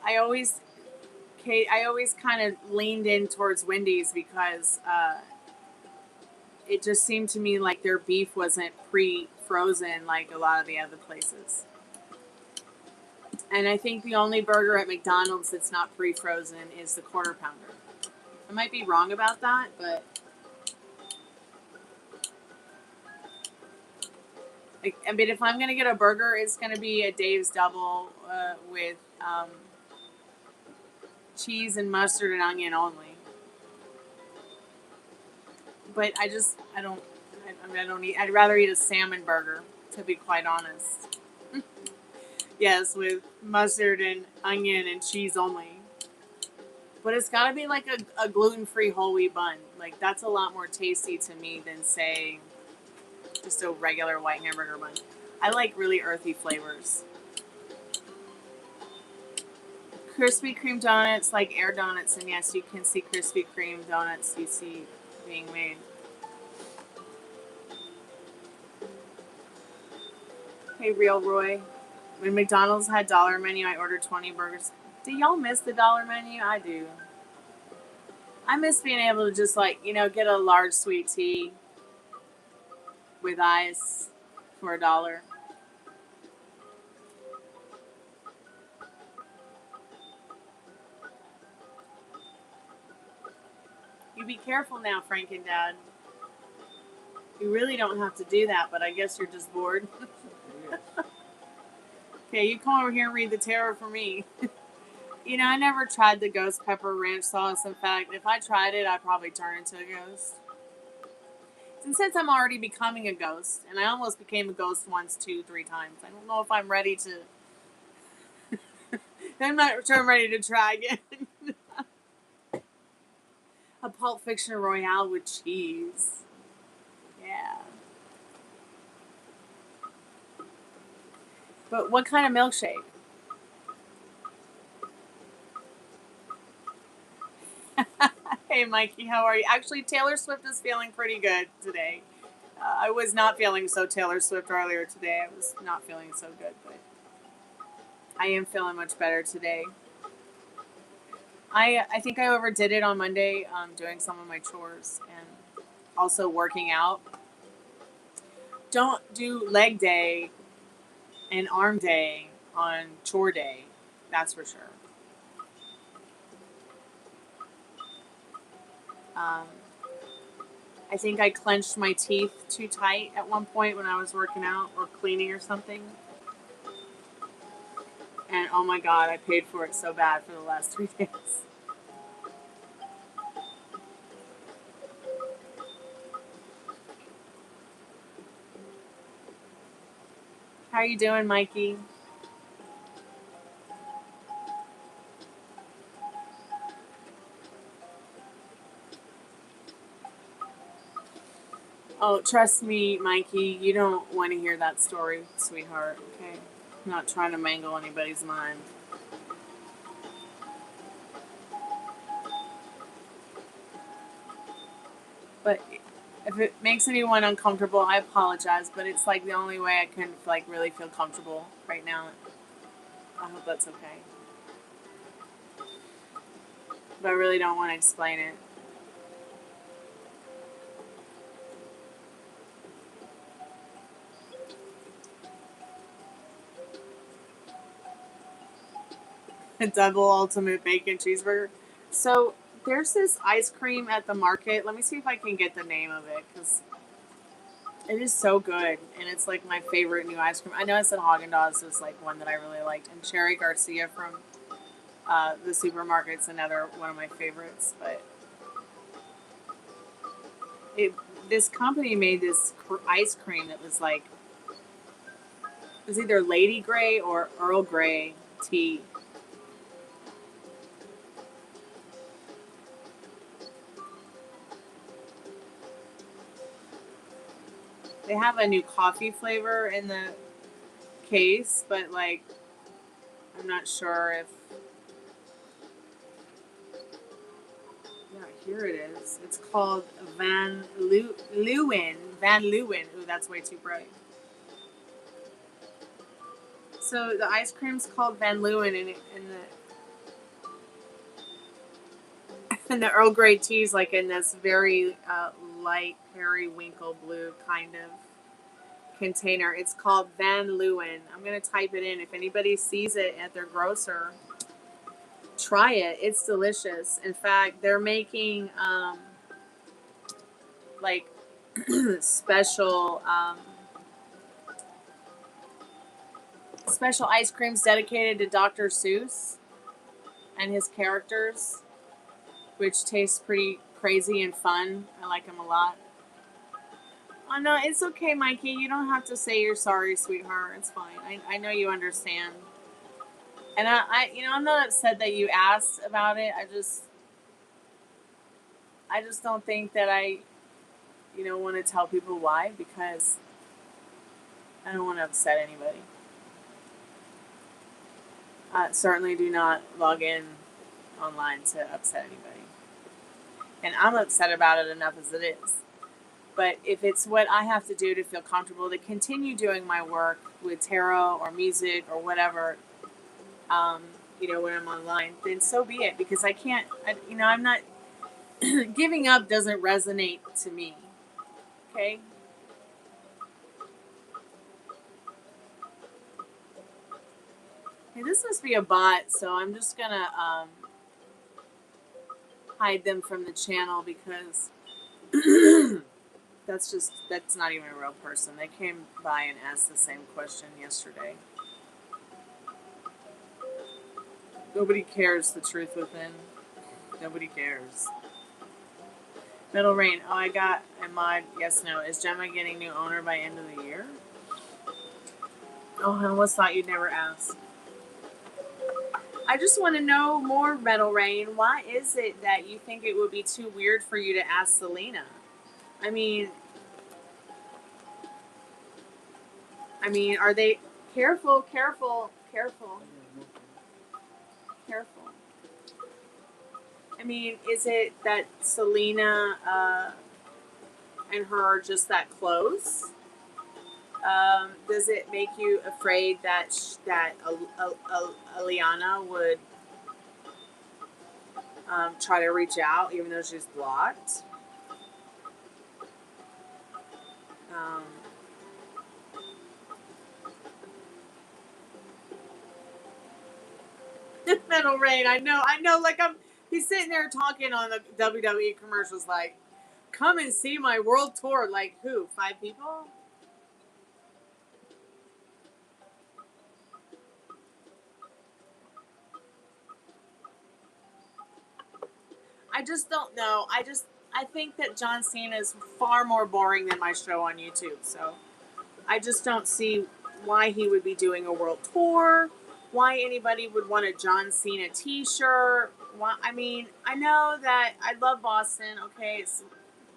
S1: I always kind of leaned in towards Wendy's because it just seemed to me like their beef wasn't pre-frozen like a lot of the other places. And I think the only burger at McDonald's that's not pre-frozen is the Quarter Pounder. I might be wrong about that, but if I'm gonna get a burger, it's gonna be a Dave's Double with cheese and mustard and onion only. But I don't eat. I'd rather eat a salmon burger, to be quite honest. Yes, with mustard and onion and cheese only. But it's got to be like a gluten-free whole wheat bun. Like, that's a lot more tasty to me than, say, just a regular white hamburger bun. I like really earthy flavors. Krispy Kreme donuts, like air donuts, and yes, you can see Krispy Kreme donuts you see being made. Hey, Real Roy. When McDonald's had dollar menu, I ordered 20 burgers. Do y'all miss the dollar menu? I do. I miss being able to just, like, get a large sweet tea with ice for $1. You be careful now, Franken Dad. You really don't have to do that, but I guess you're just bored. Okay, you come over here and read the tarot for me. I never tried the ghost pepper ranch sauce. In fact, if I tried it, I'd probably turn into a ghost. And since I'm already becoming a ghost, and I almost became a ghost once, 2, 3 times, I don't know if I'm ready to... I'm not sure I'm ready to try again. A Pulp Fiction Royale with cheese. Yeah. But what kind of milkshake? Hey, Mikey, how are you? Actually, Taylor Swift is feeling pretty good today. I was not feeling so Taylor Swift earlier today. I was not feeling so good, but I am feeling much better today. I think I overdid it on Monday, doing some of my chores and also working out. Don't do leg day and arm day on chore day. That's for sure. I think I clenched my teeth too tight at one point when I was working out or cleaning or something. And oh my god, I paid for it so bad for the last 3 days. How are you doing, Mikey? Oh, trust me, Mikey, you don't want to hear that story, sweetheart, okay? I'm not trying to mangle anybody's mind. But if it makes anyone uncomfortable, I apologize, but it's like the only way I can like really feel comfortable right now. I hope that's okay. But I really don't want to explain it. A double ultimate bacon cheeseburger. So there's this ice cream at the market. Let me see if I can get the name of it because it is so good, and it's like my favorite new ice cream. I know I said Haagen-Dazs was like one that I really liked, and Cherry Garcia from the supermarket's another one of my favorites. But this company made this ice cream that was like, it was either Lady Grey or Earl Grey tea. They have a new coffee flavor in the case, but like, I'm not sure if. Yeah, here it is. It's called Van Leeuwen. Van Leeuwen. Ooh, that's way too bright. So the ice cream's called Van Leeuwen, and the Earl Grey tea's like in this very light periwinkle blue kind of container. It's called Van Leeuwen. I'm gonna type it in. If anybody sees it at their grocer, try it. It's delicious. In fact, they're making like special special ice creams dedicated to Dr. Seuss and his characters, which tastes pretty crazy and fun. I like them a lot. Oh no, it's okay, Mikey. You don't have to say you're sorry, sweetheart. It's fine. I know you understand. And I'm not upset that you asked about it. I just don't think that I want to tell people why, because I don't want to upset anybody. Certainly do not log in online to upset anybody. And I'm upset about it enough as it is. But if it's what I have to do to feel comfortable to continue doing my work with tarot or music or whatever, when I'm online, then so be it. Because I can't, I'm not, giving up doesn't resonate to me. Okay? Hey, this must be a bot, so I'm just going to hide them from the channel because that's not even a real person. They came by and asked the same question yesterday. Nobody cares the truth within. Nobody cares. Middle Rain. Oh, I got a mod. Yes, no. Is Gemma getting new owner by end of the year? Oh, I almost thought you'd never ask. I just want to know more, Metal Rain. Why is it that you think it would be too weird for you to ask Selena? I mean, are they careful? I mean, is it that Selena and her are just that close? Does it make you afraid that Aliana would try to reach out even though she's blocked? Metal Rain, I know. Like he's sitting there talking on the WWE commercials, like, "Come and see my world tour." Like who? 5 people? I just don't know. I think that John Cena is far more boring than my show on YouTube. So I just don't see why he would be doing a world tour. Why anybody would want a John Cena t-shirt. Why, I know that I love Boston. Okay, it's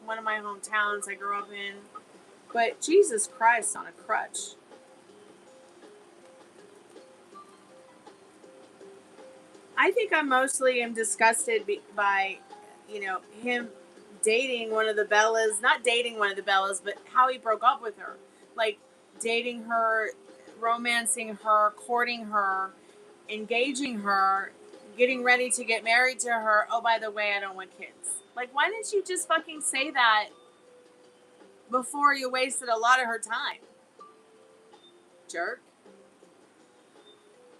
S1: one of my hometowns I grew up in. But Jesus Christ on a crutch. I think I mostly am disgusted by, him dating one of the Bellas. Not dating one of the Bellas, but how he broke up with her. Like, dating her, romancing her, courting her, engaging her, getting ready to get married to her. Oh, by the way, I don't want kids. Like, why didn't you just fucking say that before you wasted a lot of her time? Jerk.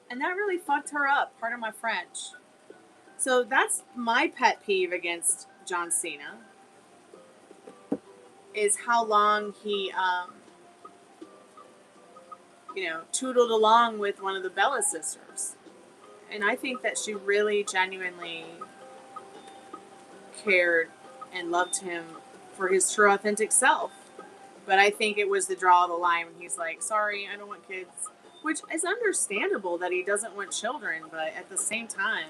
S1: And that really fucked her up. Pardon my French. So that's my pet peeve against John Cena. Is how long he, tootled along with one of the Bella sisters. And I think that she really genuinely cared and loved him for his true authentic self. But I think it was the draw of the line when he's like, sorry, I don't want kids. Which is understandable that he doesn't want children, but at the same time,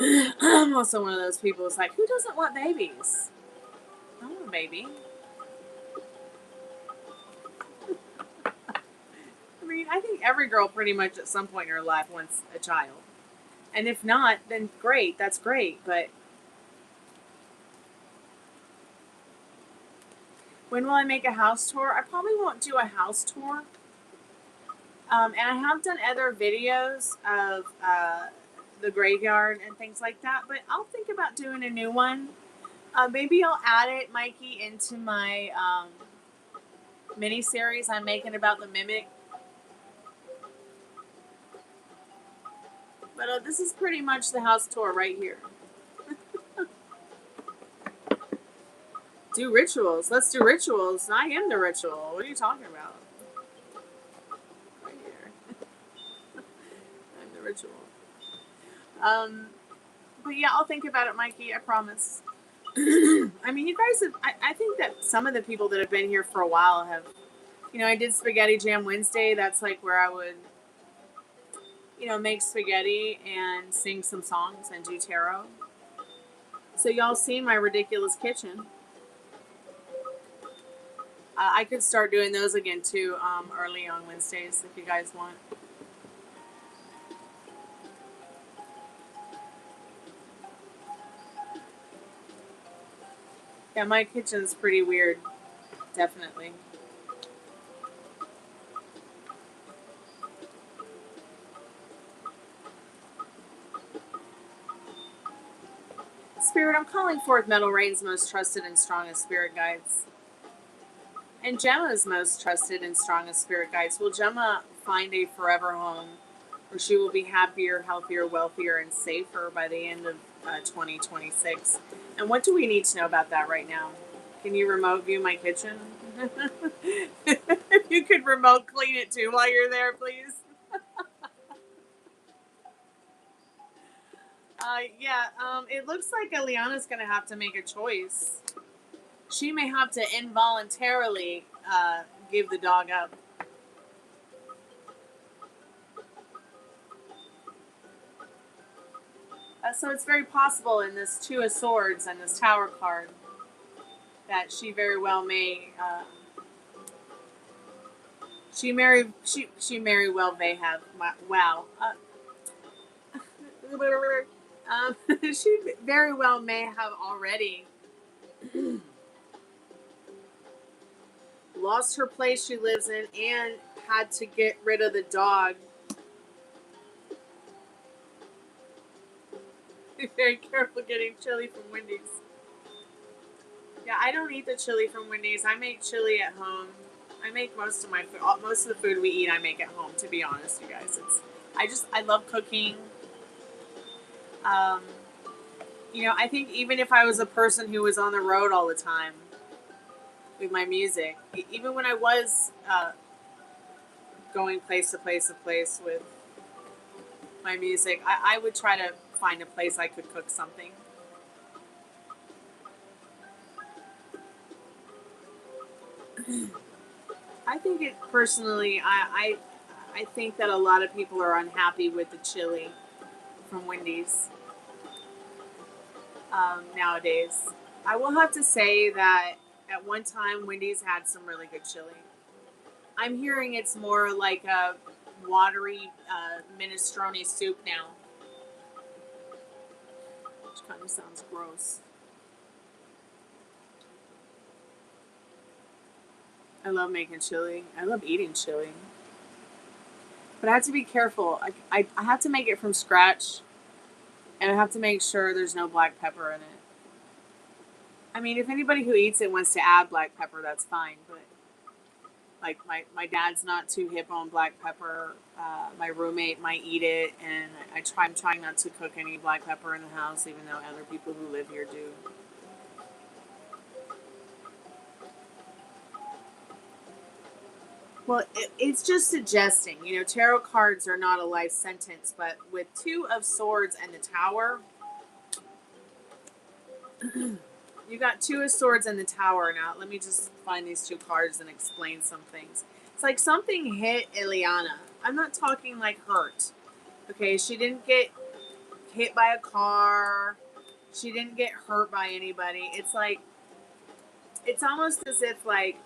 S1: I'm also one of those people who's like, who doesn't want babies? I want a baby. I mean, I think every girl pretty much at some point in her life wants a child. And if not, then great, that's great. But when will I make a house tour? I probably won't do a house tour. And I have done other videos of the graveyard and things like that, but I'll think about doing a new one. Maybe I'll add it, Mikey, into my mini-series I'm making about the Mimic. But this is pretty much the house tour right here. Do rituals. Let's do rituals. I am the ritual. What are you talking about? Right here. I'm the ritual. But yeah, I'll think about it, Mikey. I promise. I mean, you guys have, I think that some of the people that have been here for a while have, you know, I did Spaghetti Jam Wednesday. That's like where I would, you know, make spaghetti and sing some songs and do tarot. So y'all seen my ridiculous kitchen. I could start doing those again too, early on Wednesdays if you guys want. Yeah, my kitchen's pretty weird, definitely. Spirit, I'm calling forth Metal Rain's most trusted and strongest spirit guides. And Gemma's most trusted and strongest spirit guides. Will Gemma find a forever home where she will be happier, healthier, wealthier, and safer by the end of 2026? And what do we need to know about that right now? Can you remote view my kitchen? If you could remote clean it too while you're there, please. It looks like Eliana's going to have to make a choice. She may have to involuntarily give the dog up. So it's very possible in this Two of Swords and this Tower card that she very well may she very well may have she very well may have already lost her place she lives in and had to get rid of the dog. Be very careful getting chili from Wendy's. Yeah, I don't eat the chili from Wendy's. I make chili at home. I make most of the food we eat I make at home, to be honest, you guys. I love cooking. You know, I think even if I was a person who was on the road all the time with my music, even when I was going place to place with my music, I would try to find a place I could cook something. I think it personally, I think that a lot of people are unhappy with the chili from Wendy's nowadays. I will have to say that at one time Wendy's had some really good chili. I'm hearing it's more like a watery minestrone soup now, which kind of sounds gross. I love making chili. I love eating chili. But I have to be careful. I have to make it from scratch. And I have to make sure there's no black pepper in it. I mean, if anybody who eats it wants to add black pepper, that's fine. But like my dad's not too hip on black pepper. My roommate might eat it. And I'm trying not to cook any black pepper in the house, even though other people who live here do. Well, it's just suggesting, you know, tarot cards are not a life sentence, but with Two of Swords and the Tower, you got Two of Swords and the Tower. Now, let me just find these two cards and explain some things. It's like something hit Eliana. I'm not talking like hurt. Okay, she didn't get hit by a car. She didn't get hurt by anybody. It's like, it's almost as if like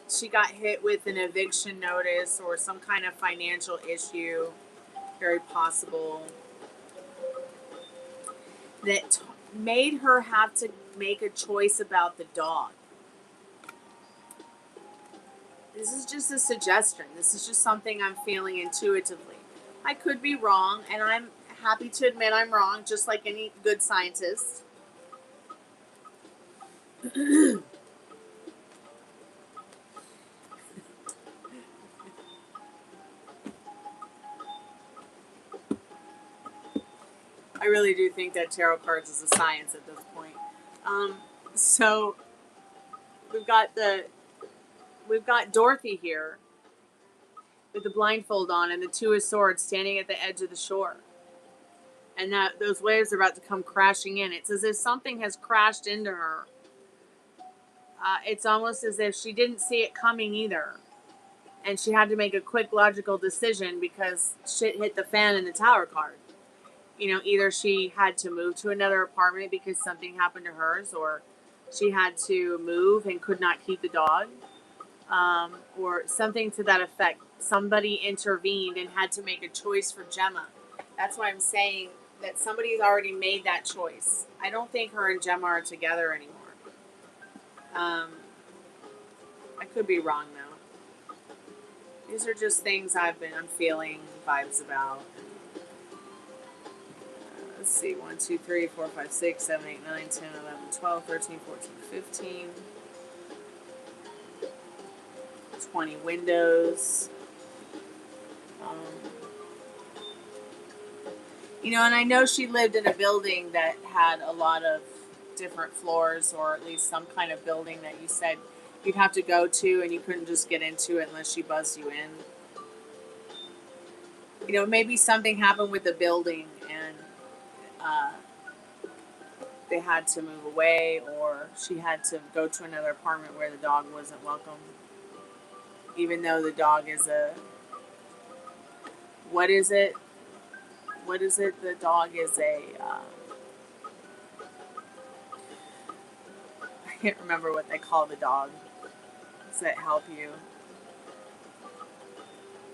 S1: she got hit with an eviction notice or some kind of financial issue, very possible, that made her have to make a choice about the dog. This is just a suggestion. This is just something I'm feeling intuitively. I could be wrong, and I'm happy to admit I'm wrong, just like any good scientist. I really do think that tarot cards is a science at this point. So we've got Dorothy here with the blindfold on and the Two of Swords standing at the edge of the shore. And that those waves are about to come crashing in. It's as if something has crashed into her. It's almost as if she didn't see it coming either. And she had to make a quick logical decision because shit hit the fan in the Tower card. You know, either she had to move to another apartment because something happened to hers, or she had to move and could not keep the dog, or something to that effect. Somebody intervened and had to make a choice for Gemma. That's why I'm saying that somebody's already made that choice. I don't think her and Gemma are together anymore. I could be wrong though. These are just things I'm feeling vibes about. Let's see, 1, 2, 3, 4, 5, 6, 7, 8, 9, 10, 11, 12, 13, 14, 15. 20 windows. You know, and I know she lived in a building that had a lot of different floors, or at least some kind of building that you said you'd have to go to and you couldn't just get into it unless she buzzed you in. You know, maybe something happened with the building and they had to move away, or she had to go to another apartment where the dog wasn't welcome. Even though the dog is a... What is it? What is it? The dog is a... I can't remember what they call the dog. Does that help you?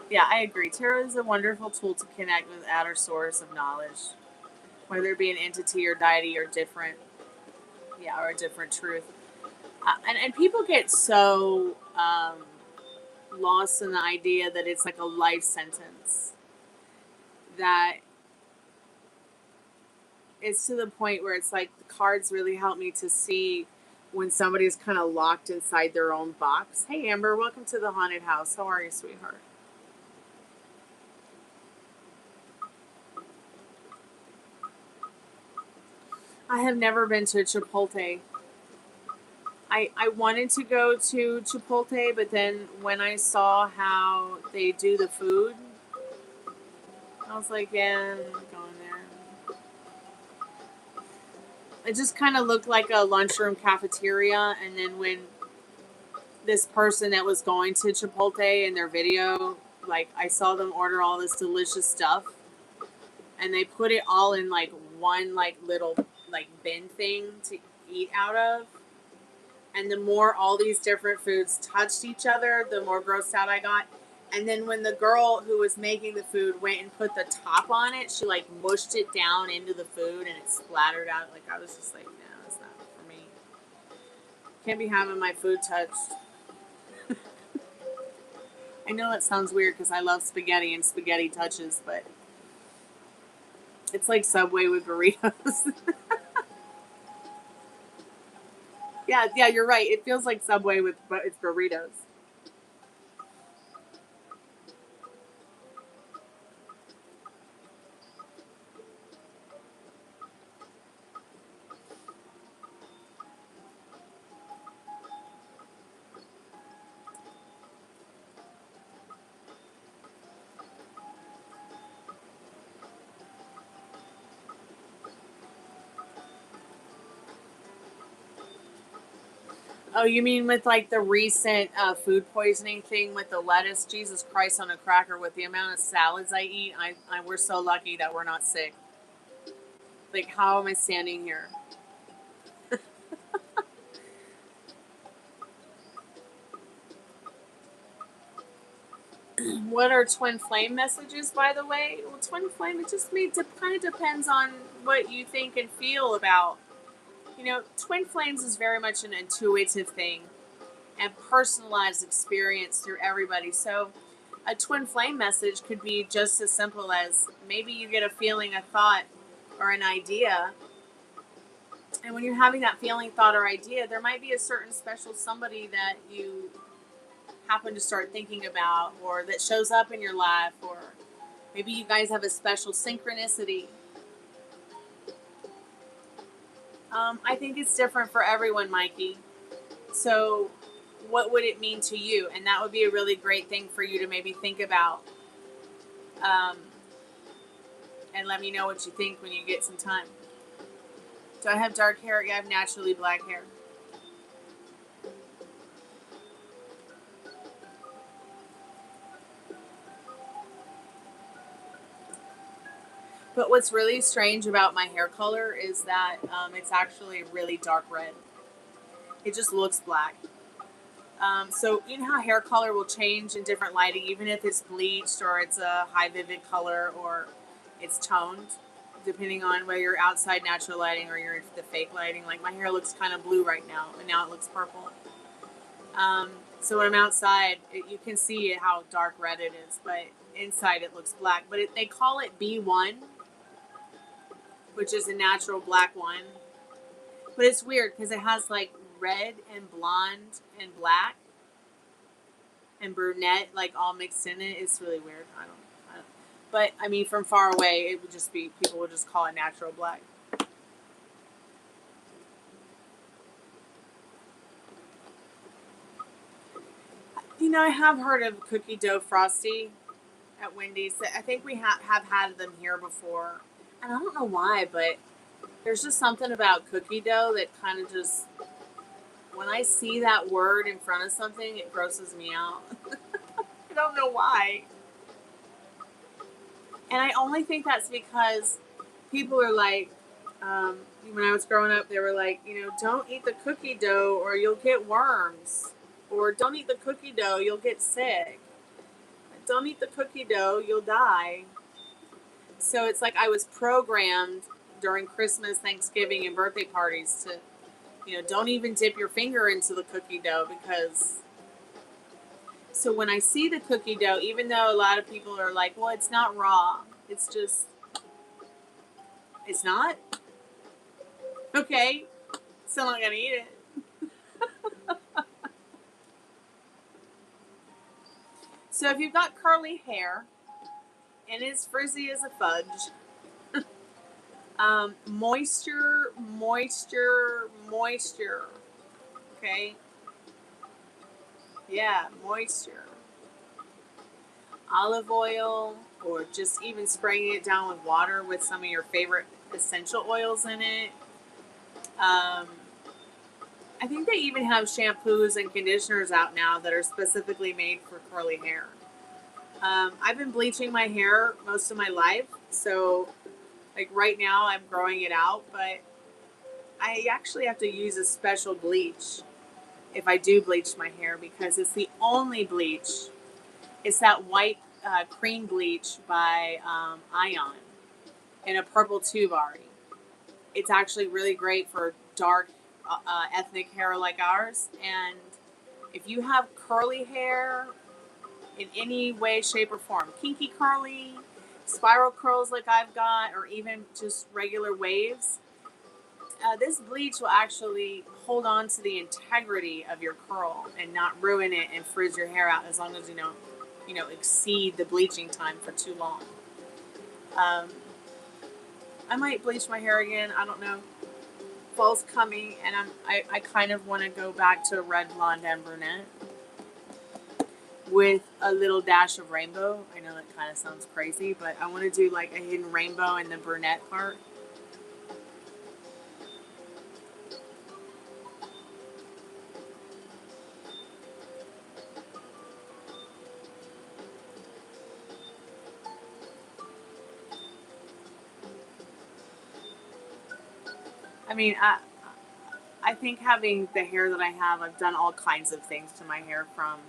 S1: Yeah, I agree. Tarot is a wonderful tool to connect with outer source of knowledge. Whether it be an entity or deity or different... Yeah, or a different truth. And people get so... lost in the idea that it's like a life sentence, that it's to the point where it's like the cards really help me to see when somebody's kind of locked inside their own box. Hey Amber, welcome to the haunted house. How are you, sweetheart? I have never been to Chipotle. I wanted to go to Chipotle, but then when I saw how they do the food, I was like, yeah, I'm not going there. It just kind of looked like a lunchroom cafeteria, and then when this person that was going to Chipotle in their video, like, I saw them order all this delicious stuff, and they put it all in, like, one, like, little, like, bin thing to eat out of. And the more all these different foods touched each other, the more grossed out I got. And then when the girl who was making the food went and put the top on it, she like mushed it down into the food and it splattered out. Like, I was just like, no, it's not for me. Can't be having my food touched. I know that sounds weird because I love spaghetti and spaghetti touches, but it's like Subway with burritos. Yeah, you're right. It feels like Subway with it's burritos. Oh, you mean with like the recent food poisoning thing with the lettuce? Jesus Christ on a cracker, with the amount of salads I eat, we're so lucky that we're not sick. Like, how am I standing here? What are twin flame messages, by the way? Well, twin flame, it just kind of depends on what you think and feel about. You know, twin flames is very much an intuitive thing and personalized experience through everybody. So a twin flame message could be just as simple as maybe you get a feeling, a thought, or an idea. And when you're having that feeling, thought, or idea, there might be a certain special somebody that you happen to start thinking about, or that shows up in your life, or maybe you guys have a special synchronicity. I think it's different for everyone, Mikey. So what would it mean to you? And that would be a really great thing for you to maybe think about. And let me know what you think when you get some time. Do I have dark hair? Yeah, I have naturally black hair. But what's really strange about my hair color is that it's actually really dark red. It just looks black. So you know how hair color will change in different lighting, even if it's bleached or it's a high vivid color or it's toned, depending on whether you're outside natural lighting or you're in the fake lighting. Like my hair looks kind of blue right now, and now it looks purple. So when I'm outside, you can see how dark red it is, but inside it looks black. But they call it B1, which is a natural black one. But it's weird because it has like red and blonde and black and brunette like all mixed in it. It's really weird. I don't. But I mean, from far away, it would just be, people would just call it natural black. You know, I have heard of cookie dough frosty at Wendy's. I think we have had them here before. And I don't know why, but there's just something about cookie dough that kind of just, when I see that word in front of something, it grosses me out. I don't know why. And I only think that's because people are like, when I was growing up, they were like, you know, don't eat the cookie dough or you'll get worms. Or don't eat the cookie dough, you'll get sick. Don't eat the cookie dough, you'll die. So it's like I was programmed during Christmas, Thanksgiving, and birthday parties to, you know, don't even dip your finger into the cookie dough because... So when I see the cookie dough, even though a lot of people are like, well, it's not raw. It's just... It's not? Okay. Still not going to eat it. So if you've got curly hair and it's frizzy as a fudge, moisture, okay? Yeah, moisture. Olive oil, or just even spraying it down with water with some of your favorite essential oils in it. I think they even have shampoos and conditioners out now that are specifically made for curly hair. I've been bleaching my hair most of my life, so like right now I'm growing it out, but I actually have to use a special bleach if I do bleach my hair because it's the only bleach. It's that white cream bleach by Ion in a purple tube already. It's actually really great for dark ethnic hair like ours. And if you have curly hair in any way, shape, or form, kinky curly, spiral curls like I've got, or even just regular waves, this bleach will actually hold on to the integrity of your curl and not ruin it and frizz your hair out as long as you don't exceed the bleaching time for too long. I might bleach my hair again. I don't know. Fall's coming, and I kind of want to go back to red, blonde, and brunette with a little dash of rainbow. I know that kind of sounds crazy, but I want to do like a hidden rainbow in the brunette part. I mean, I think having the hair that I have, I've done all kinds of things to my hair, from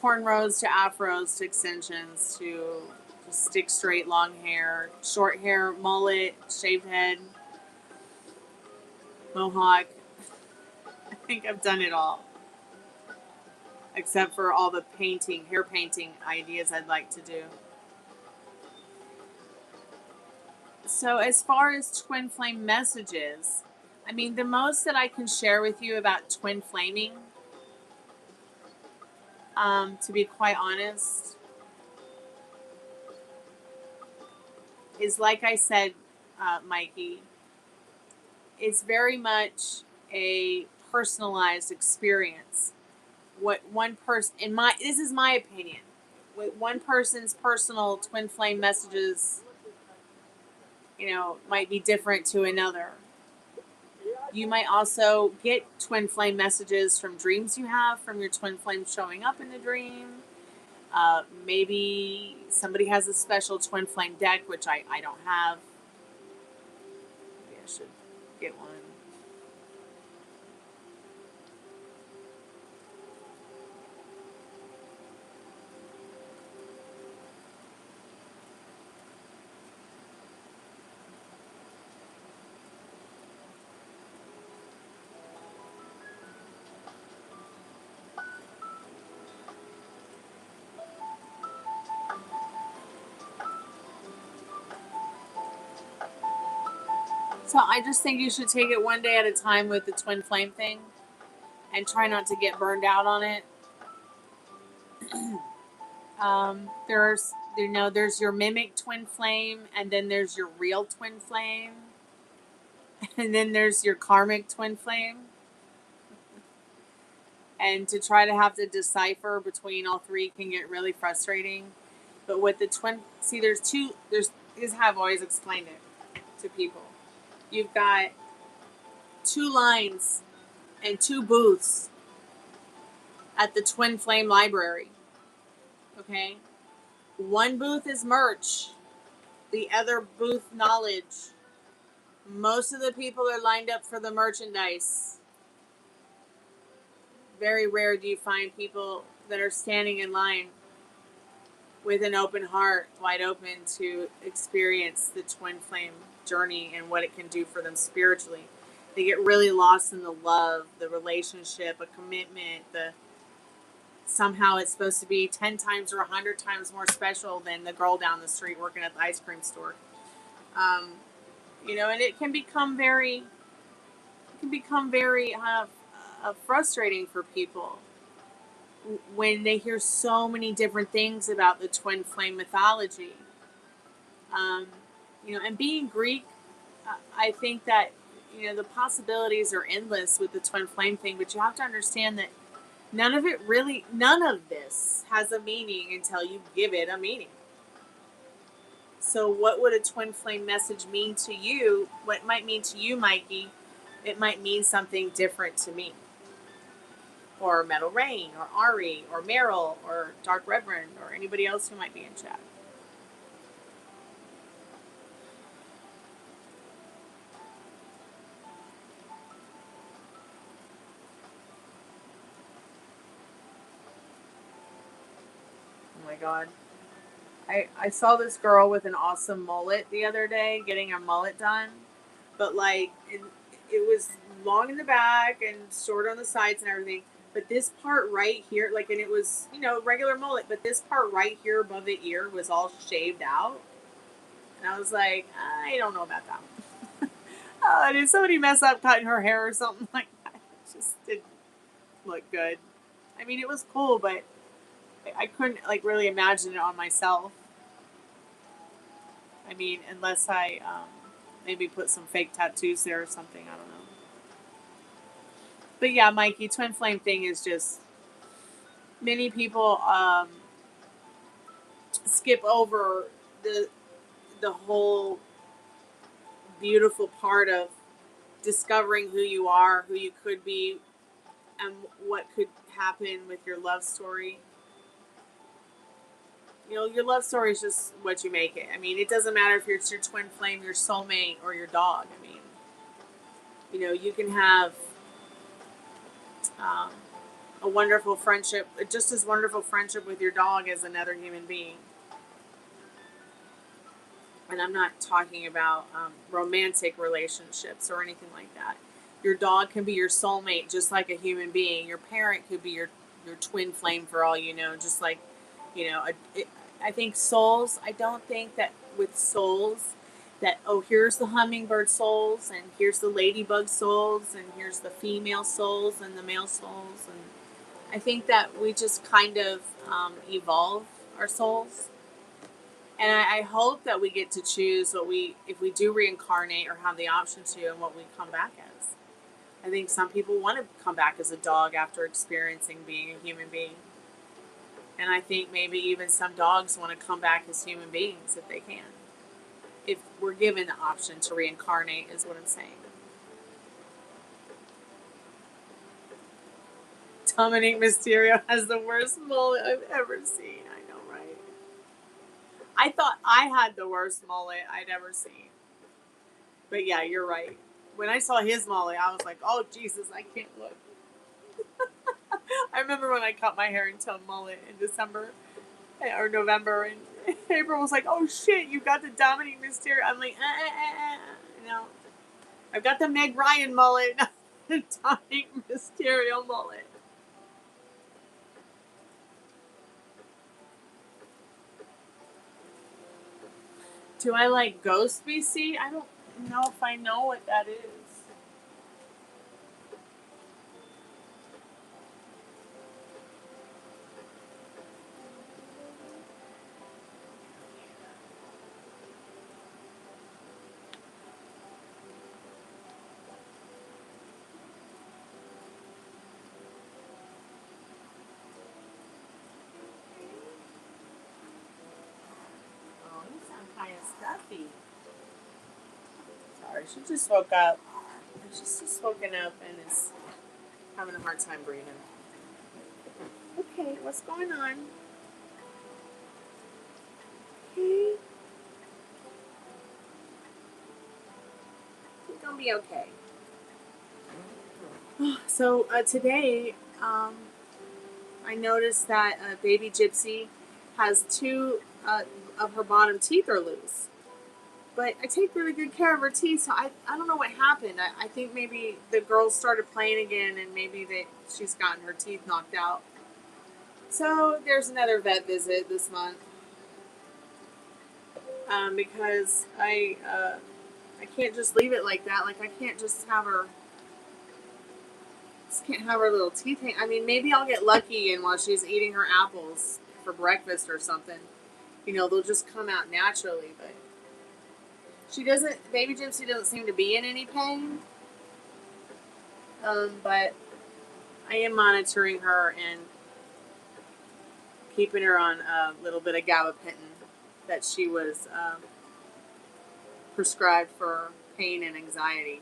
S1: cornrows to afros to extensions to stick straight long hair, short hair, mullet, shaved head, mohawk. I think I've done it all. Except for all the painting, hair painting ideas I'd like to do. So as far as twin flame messages, I mean, the most that I can share with you about twin flaming, to be quite honest, is like I said, Mikey, it's very much a personalized experience. What one person, this is my opinion, with one person's personal twin flame messages, might be different to another. You might also get twin flame messages from dreams you have, from your twin flame showing up in the dream. Maybe somebody has a special twin flame deck, which I don't have. Maybe I should get one. So I just think you should take it one day at a time with the twin flame thing and try not to get burned out on it. There's your mimic twin flame, and then there's your real twin flame, and then there's your karmic twin flame. And to try to have to decipher between all three can get really frustrating. But with the twin, see, this is how I've always explained it to people. You've got 2 lines and 2 booths at the Twin Flame Library. Okay? One booth is merch. The other booth, knowledge. Most of the people are lined up for the merchandise. Very rare do you find people that are standing in line with an open heart, wide open to experience the twin flame journey and what it can do for them spiritually. They get really lost in the love, the relationship, a commitment, somehow it's supposed to be 10 times or 100 times more special than the girl down the street working at the ice cream store. And it can become very frustrating for people when they hear so many different things about the twin flame mythology. And being Greek, I think that, the possibilities are endless with the twin flame thing, but you have to understand that none of this has a meaning until you give it a meaning. So what would a twin flame message mean to you? What it might mean to you, Mikey, it might mean something different to me. Or Metal Rain, or Ari, or Meryl, or Dark Reverend, or anybody else who might be in chat. Oh my God. I saw this girl with an awesome mullet the other day getting her mullet done. But it was long in the back and short on the sides and everything. But this part right here, and it was, regular mullet, but this part right here above the ear was all shaved out. And I was like, I don't know about that one. Did somebody mess up cutting her hair or something like that? It just didn't look good. I mean, it was cool, but I couldn't, really imagine it on myself. I mean, unless I maybe put some fake tattoos there or something. I don't know. But yeah, Mikey, twin flame thing is just, many people skip over the whole beautiful part of discovering who you are, who you could be, and what could happen with your love story. Your love story is just what you make it. I mean, it doesn't matter if it's your twin flame, your soulmate, or your dog. I mean, you can have a wonderful friendship, just as wonderful friendship with your dog as another human being. And I'm not talking about romantic relationships or anything like that. Your dog can be your soulmate just like a human being. Your parent could be your twin flame for all you know, just like, I think souls, I don't think that with souls that, oh, here's the hummingbird souls and here's the ladybug souls and here's the female souls and the male souls. And I think that we just kind of evolve our souls. And I hope that we get to choose if we do reincarnate or have the option to, and what we come back as. I think some people want to come back as a dog after experiencing being a human being. And I think maybe even some dogs want to come back as human beings if they can. If we're given the option to reincarnate, is what I'm saying. Dominic Mysterio has the worst mullet I've ever seen. I know, right? I thought I had the worst mullet I'd ever seen. But yeah, you're right. When I saw his mullet, I was like, oh, Jesus, I can't look. I remember when I cut my hair into a mullet in December or November, and April was like, oh, shit, you got the Dominic Mysterio. I'm like, no. I've got the Meg Ryan mullet, not the Dominic Mysterio mullet. Do I like Ghost BC? I don't know if I know what that is. Oh, you sound kind of stuffy. Sorry, she just woke up. She's just woken up and is having a hard time breathing. Okay, what's going on? Okay. You're gonna be okay. So today, I noticed that baby Gypsy has two of her bottom teeth are loose. But I take really good care of her teeth, so I don't know what happened. I think maybe the girls started playing again, and maybe she's gotten her teeth knocked out. So there's another vet visit this month, because I can't just leave it like that. Like, I can't just have her. Just can't have her little teeth hang. I mean, maybe I'll get lucky, and while she's eating her apples for breakfast or something, they'll just come out naturally. But she doesn't. Baby Gypsy doesn't seem to be in any pain. But I am monitoring her and keeping her on a little bit of gabapentin that she was prescribed for pain and anxiety.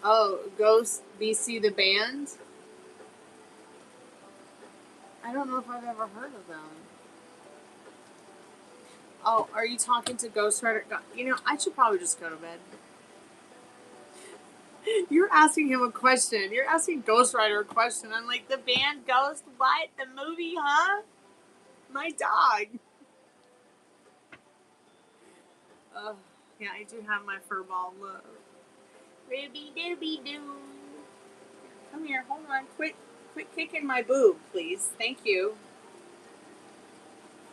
S1: Oh, Ghost BC the band? I don't know if I've ever heard of them. Oh, are you talking to Ghost Rider? I should probably just go to bed. You're asking him a question. You're asking Ghost Rider a question. I'm like, the band Ghost? What? The movie, huh? My dog. Oh, yeah, I do have my fur ball. Look. Ruby dooby doo. Come here, hold on. Quit kicking my boob, please. Thank you.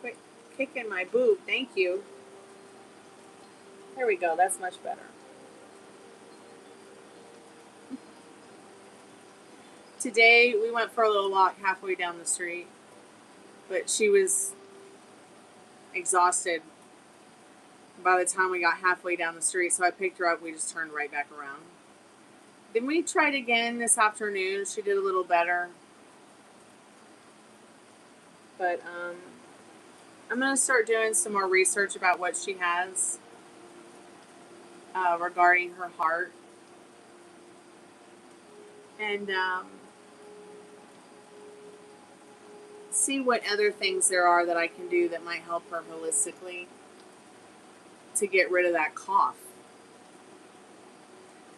S1: Quit kicking my boob. Thank you. There we go. That's much better. Today, we went for a little walk halfway down the street, but she was exhausted by the time we got halfway down the street, so I picked her up. We just turned right back around. Then we tried again this afternoon. She did a little better. But I'm going to start doing some more research about what she has regarding her heart. And see what other things there are that I can do that might help her holistically to get rid of that cough.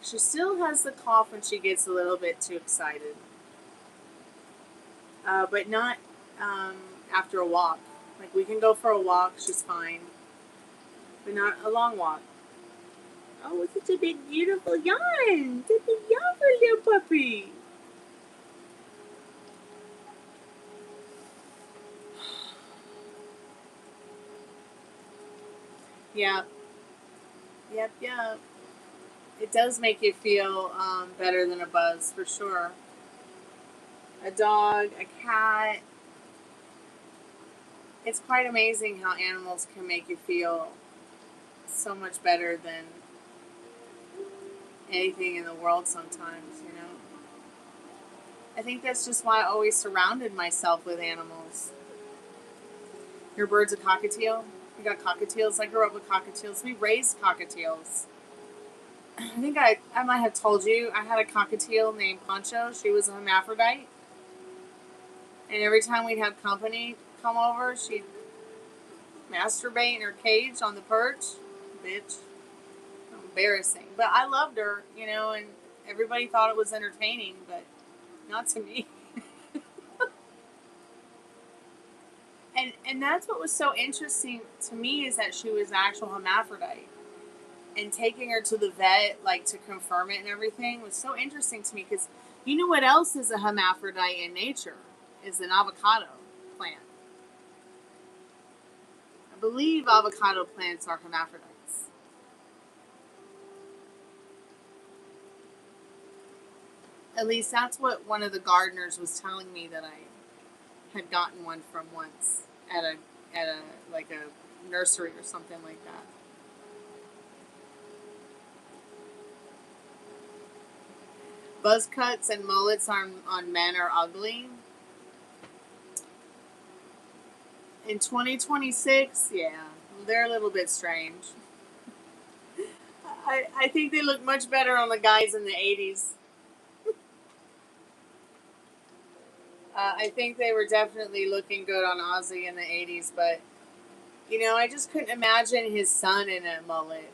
S1: She still has the cough when she gets a little bit too excited. But not after a walk. Like, we can go for a walk, she's fine. But not a long walk. Oh, it's such a big, beautiful yawn. Such a yawn for a little puppy. Yep. Yep, yep. It does make you feel better than a buzz, for sure. A dog, a cat. It's quite amazing how animals can make you feel so much better than anything in the world sometimes, you know. I think that's just why I always surrounded myself with animals. Your bird's a cockatiel? You got cockatiels? I grew up with cockatiels. We raised cockatiels. I think I might have told you I had a cockatiel named Poncho. She was a hermaphrodite. And every time we'd have company come over, she'd masturbate in her cage on the perch. Bitch. Embarrassing. But I loved her, you know, and everybody thought it was entertaining, but not to me. And that's what was so interesting to me, is that she was an actual hermaphrodite. And taking her to the vet, like, to confirm it and everything was so interesting to me, because you know what else is a hermaphrodite in nature? Is an avocado plant. I believe avocado plants are hermaphrodites. At least that's what one of the gardeners was telling me that I had gotten one from once at a like a nursery or something like that. Buzz cuts and mullets on men are ugly. In 2026, yeah, they're a little bit strange. I think they look much better on the guys in the 80s. I think they were definitely looking good on Ozzy in the 80s, but, you know, I just couldn't imagine his son in a mullet.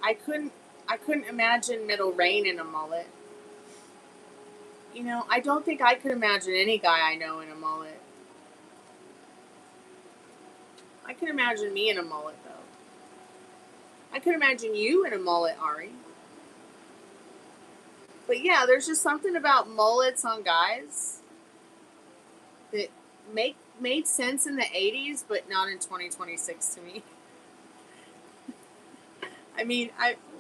S1: I couldn't imagine Middle Rain in a mullet. You know, I don't think I could imagine any guy I know in a mullet. I could imagine me in a mullet, though. I could imagine you in a mullet, Ari. But yeah, there's just something about mullets on guys that made sense in the 80s, but not in 2026 to me. I mean,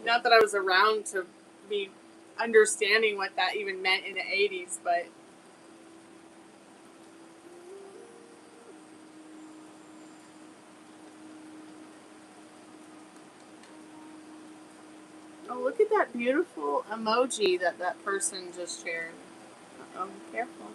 S1: not that I was around to be understanding what that even meant in the 80s, but oh, look at that beautiful emoji that person just shared. Uh-oh, careful.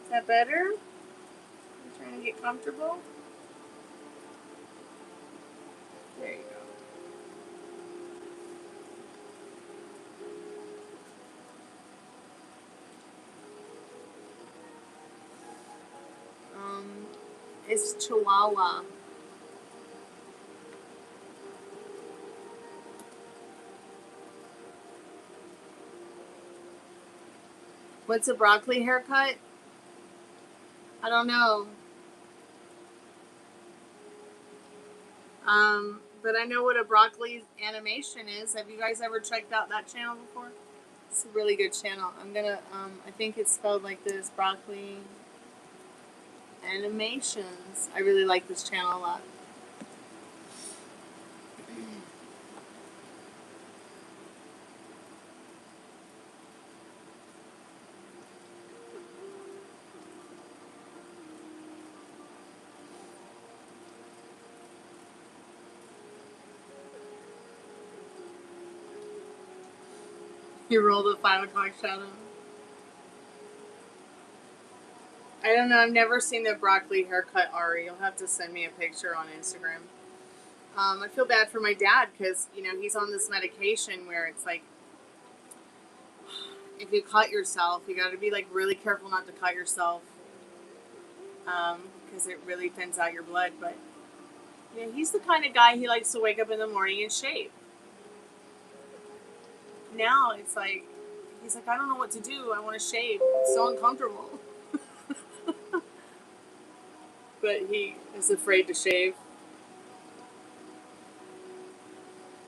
S1: Is that better? I'm trying to get comfortable. There you go. It's Chihuahua. What's a broccoli haircut? I don't know. But I know what a broccoli animation is. Have you guys ever checked out that channel before? It's a really good channel. I'm gonna, I think it's spelled like this, broccoli animations. I really like this channel a lot. You roll the 5 o'clock shadow. I don't know. I've never seen the broccoli haircut, Ari. You'll have to send me a picture on Instagram. I feel bad for my dad because, you know, he's on this medication where it's like, if you cut yourself, you got to be like really careful not to cut yourself because it really thins out your blood. But yeah, he's the kind of guy, he likes to wake up in the morning and shave. Now it's like, he's like, I don't know what to do. I want to shave. It's so uncomfortable. But he is afraid to shave.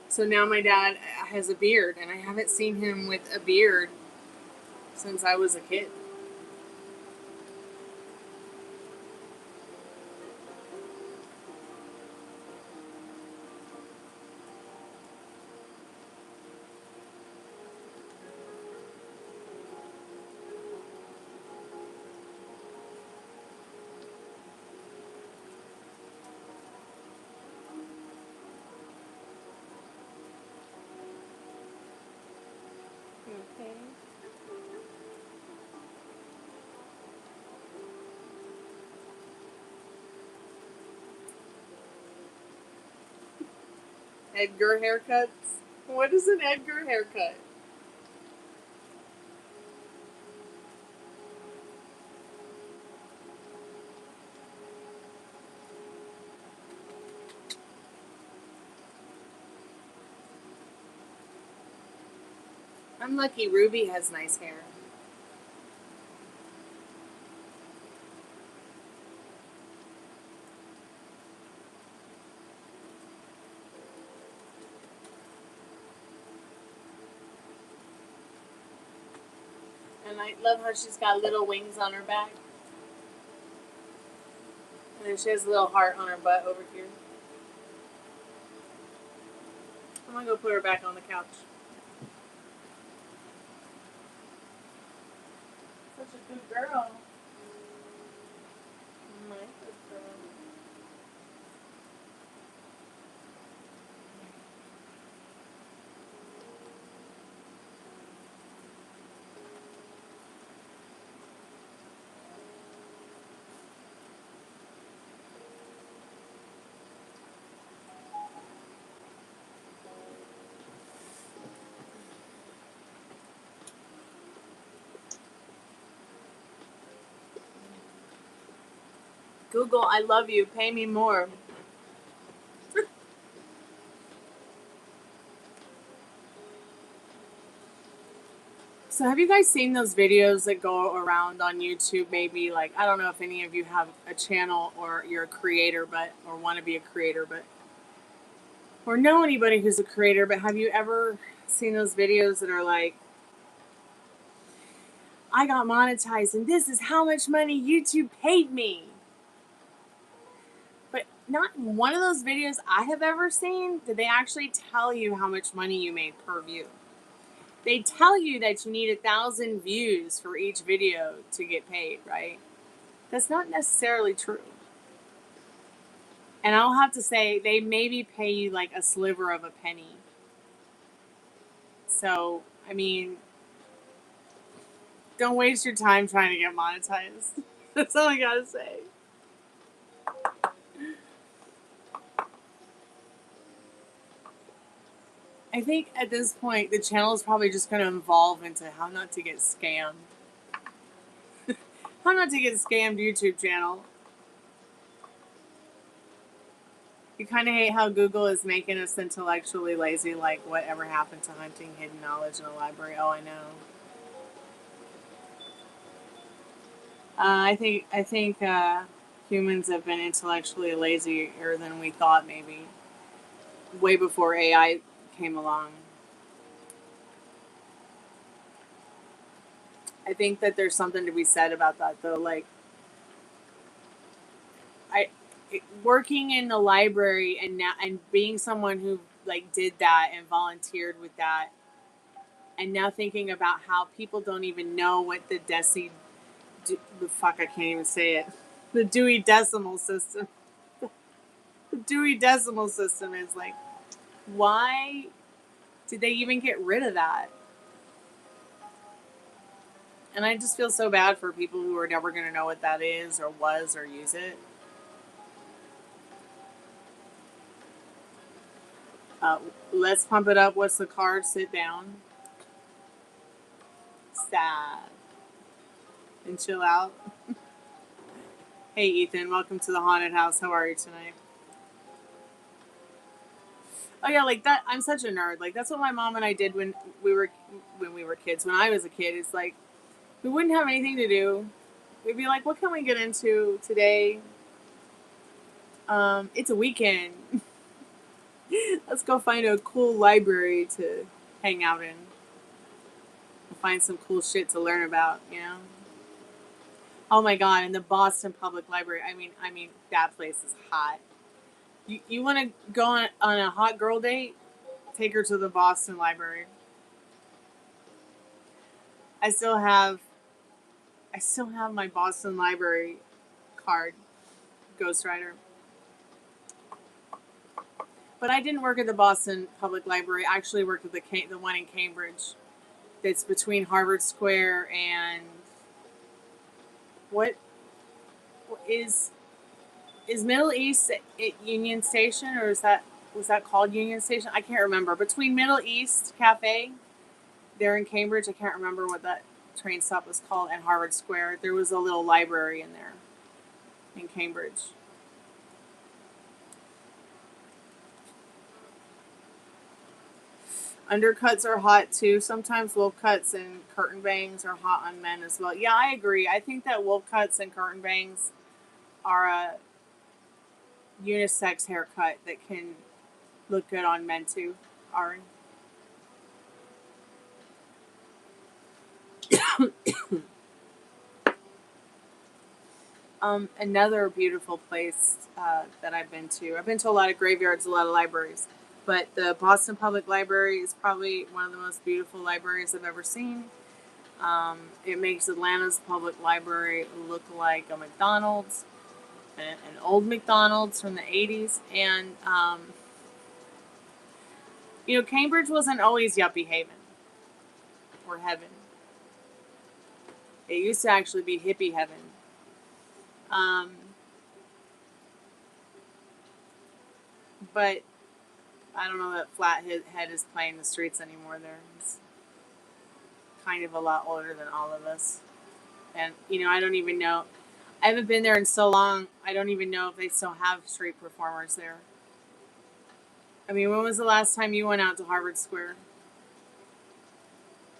S1: So now my dad has a beard, and I haven't seen him with a beard since I was a kid. Okay. Edgar haircuts? What is an Edgar haircut? I'm lucky Ruby has nice hair. And I love how she's got little wings on her back. And then she has a little heart on her butt over here. I'm gonna go put her back on the couch. Such a good girl. My good girl. Google, I love you. Pay me more. So have you guys seen those videos that go around on YouTube? Maybe like, I don't know if any of you have a channel or you're a creator, but or want to be a creator, but or know anybody who's a creator, but have you ever seen those videos that are like, I got monetized and this is how much money YouTube paid me? But not in one of those videos I have ever seen did they actually tell you how much money you made per view. They tell you that you need 1,000 views for each video to get paid, right? That's not necessarily true. And I'll have to say, they maybe pay you like a sliver of a penny. So, I mean, don't waste your time trying to get monetized. That's all I gotta say. I think at this point, the channel is probably just going to evolve into how not to get scammed. How not to get scammed YouTube channel. You kind of hate how Google is making us intellectually lazy, like whatever happened to hunting hidden knowledge in a library. Oh, I know. I think humans have been intellectually lazier than we thought, maybe way before AI came along. I think that there's something to be said about that, though. Like, working in the library and being someone who like did that and volunteered with that, and now thinking about how people don't even know what the I can't even say it. The Dewey Decimal System. The Dewey Decimal System is like, why did they even get rid of that? And I just feel so bad for people who are never going to know what that is or was or use it. Uh, let's pump it up. What's the card? Sit down. Sad. And chill out. Hey Ethan, welcome to the haunted house. How are you tonight? Oh yeah, like that. I'm such a nerd. Like that's what my mom and I did we were when we were kids. When I was a kid, it's like we wouldn't have anything to do. We'd be like, what can we get into today? It's a weekend. Let's go find a cool library to hang out in. Find some cool shit to learn about, you know? Oh my god, and the Boston Public Library. I mean that place is hot. You want to go on a hot girl date? Take her to the Boston Library. I still have my Boston Library card, Ghost Rider. But I didn't work at the Boston Public Library. I actually worked at the one in Cambridge. That's between Harvard Square and what is Middle East at Union Station, or was that called Union Station? I can't remember. Between Middle East Cafe, there in Cambridge, I can't remember what that train stop was called, and Harvard Square. There was a little library in there in Cambridge. Undercuts are hot too. Sometimes wolf cuts and curtain bangs are hot on men as well. Yeah, I agree. I think that wolf cuts and curtain bangs are a unisex haircut that can look good on men too. Ari. Another beautiful place that I've been to. I've been to a lot of graveyards, a lot of libraries, but the Boston Public Library is probably one of the most beautiful libraries I've ever seen. It makes Atlanta's public library look like a McDonald's, an old McDonald's from the 80s. And, Cambridge wasn't always yuppie haven or heaven. It used to actually be hippie heaven. But I don't know that Flathead is playing the streets anymore there. It's kind of a lot older than all of us. And, I don't even know. I haven't been there in so long, I don't even know if they still have street performers there. I mean, when was the last time you went out to Harvard Square?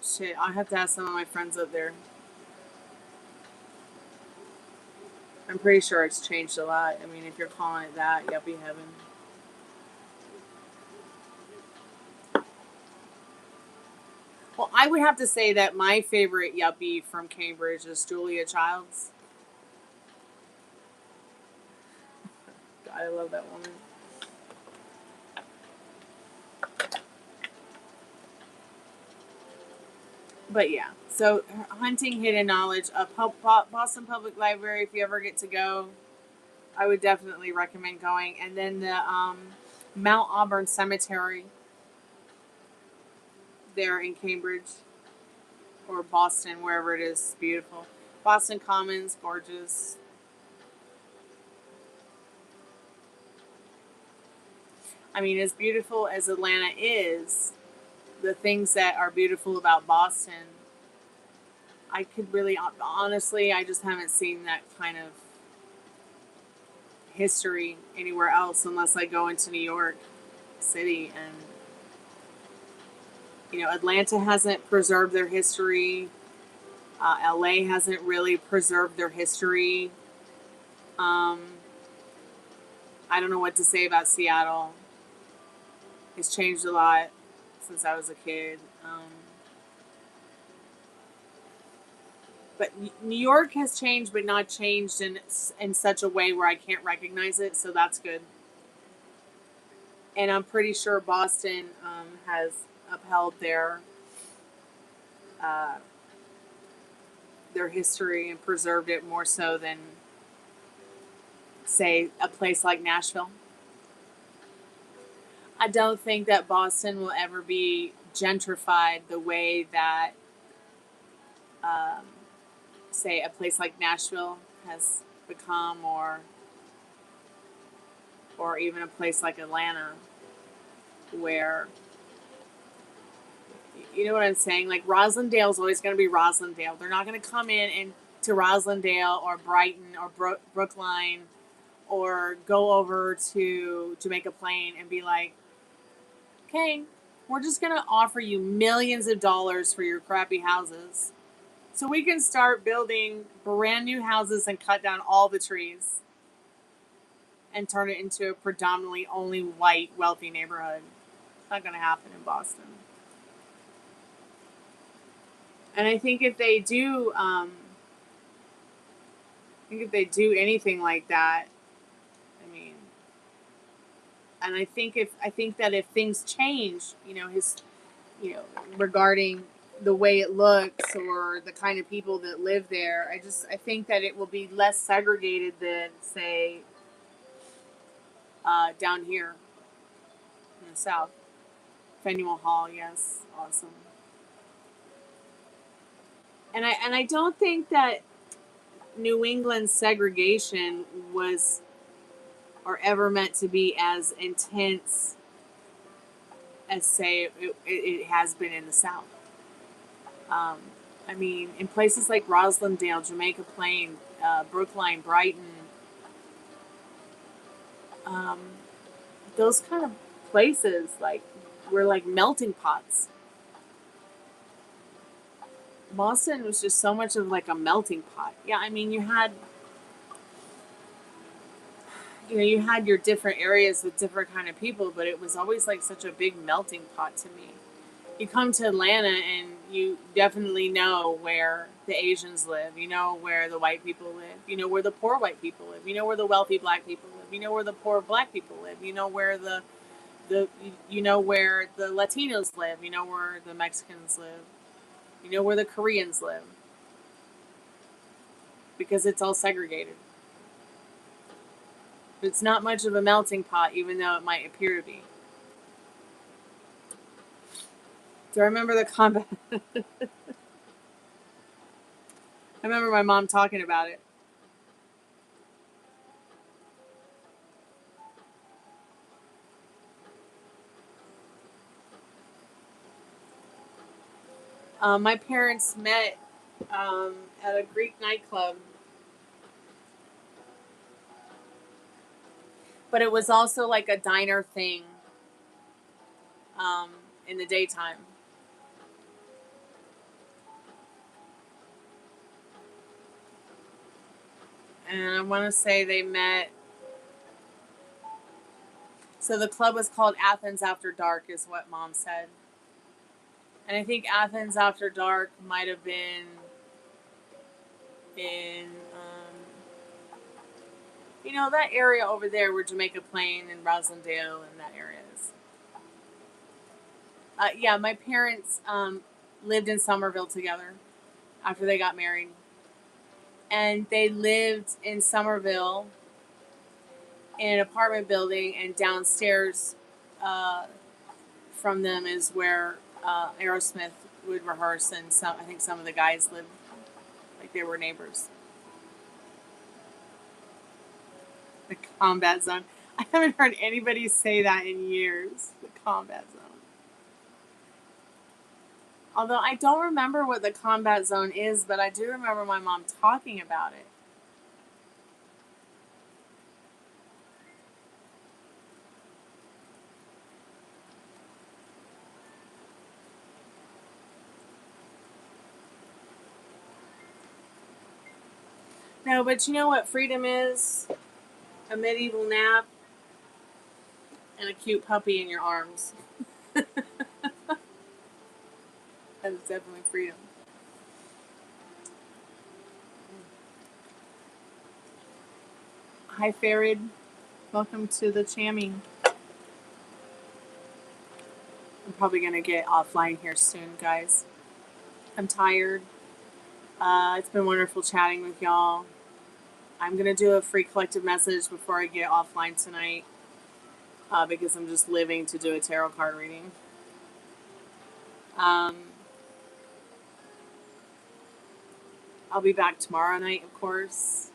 S1: Shit, I'll have to ask some of my friends up there. I'm pretty sure it's changed a lot. I mean, if you're calling it that, yuppie heaven. Well, I would have to say that my favorite yuppie from Cambridge is Julia Childs. God, I love that woman. But yeah, so hunting hidden knowledge. Boston Public Library, if you ever get to go, I would definitely recommend going. And then the Mount Auburn Cemetery there in Cambridge or Boston, wherever it is, beautiful. Boston Commons, gorgeous. I mean, as beautiful as Atlanta is, the things that are beautiful about Boston, I could really, honestly, I just haven't seen that kind of history anywhere else unless I go into New York City. And, Atlanta hasn't preserved their history. LA hasn't really preserved their history. I don't know what to say about Seattle. It's changed a lot since I was a kid. But New York has changed, but not changed in such a way where I can't recognize it, so that's good. And I'm pretty sure Boston has upheld their history and preserved it more so than, say, a place like Nashville. I don't think that Boston will ever be gentrified the way that, say, a place like Nashville has become, or even a place like Atlanta. where, you know what I'm saying? Like Roslindale's always going to be Roslindale. They're not going to come in to Roslindale or Brighton or Brookline or go over to Jamaica Plain and be like, okay, we're just going to offer you millions of dollars for your crappy houses so we can start building brand new houses and cut down all the trees and turn it into a predominantly only white, wealthy neighborhood. It's not going to happen in Boston. And I think if they do, anything like that, I mean, and I think that if things change, regarding the way it looks or the kind of people that live there, I think that it will be less segregated than, say, down here in the South. Faneuil Hall, yes, awesome. And I don't think that New England's segregation was or ever meant to be as intense as, say, it has been in the South. I mean, in places like Roslindale, Jamaica Plain, Brookline, Brighton, those kind of places were like melting pots. Boston was just so much of like a melting pot. Yeah, I mean, you had your different areas with different kind of people, but it was always like such a big melting pot to me. You come to Atlanta and you definitely know where the Asians live. You know where the white people live. You know where the poor white people live. You know where the wealthy black people live. You know where the poor black people live. You know where the Latinos live. You know where the Mexicans live. You know where the Koreans live. Because it's all segregated. It's not much of a melting pot, even though it might appear to be. Do I remember the combat? I remember my mom talking about it. My parents met at a Greek nightclub. But it was also like a diner thing in the daytime. And I want to say they met. So the club was called Athens After Dark, is what Mom said. And I think Athens After Dark might have been in, that area over there where Jamaica Plain and Roslindale and that area is. Yeah, my parents lived in Somerville together after they got married. And they lived in Somerville in an apartment building, and downstairs from them is where Aerosmith would rehearse, and I think some of the guys lived like they were neighbors. The combat zone. I haven't heard anybody say that in years. The combat zone. Although I don't remember what the combat zone is, but I do remember my mom talking about it. No, but you know what freedom is? A medieval nap and a cute puppy in your arms. That is definitely freedom. Hi, Farid. Welcome to the chamming. I'm probably going to get offline here soon, guys. I'm tired. It's been wonderful chatting with y'all. I'm going to do a free collective message before I get offline tonight because I'm just living to do a tarot card reading. I'll be back tomorrow night, of course.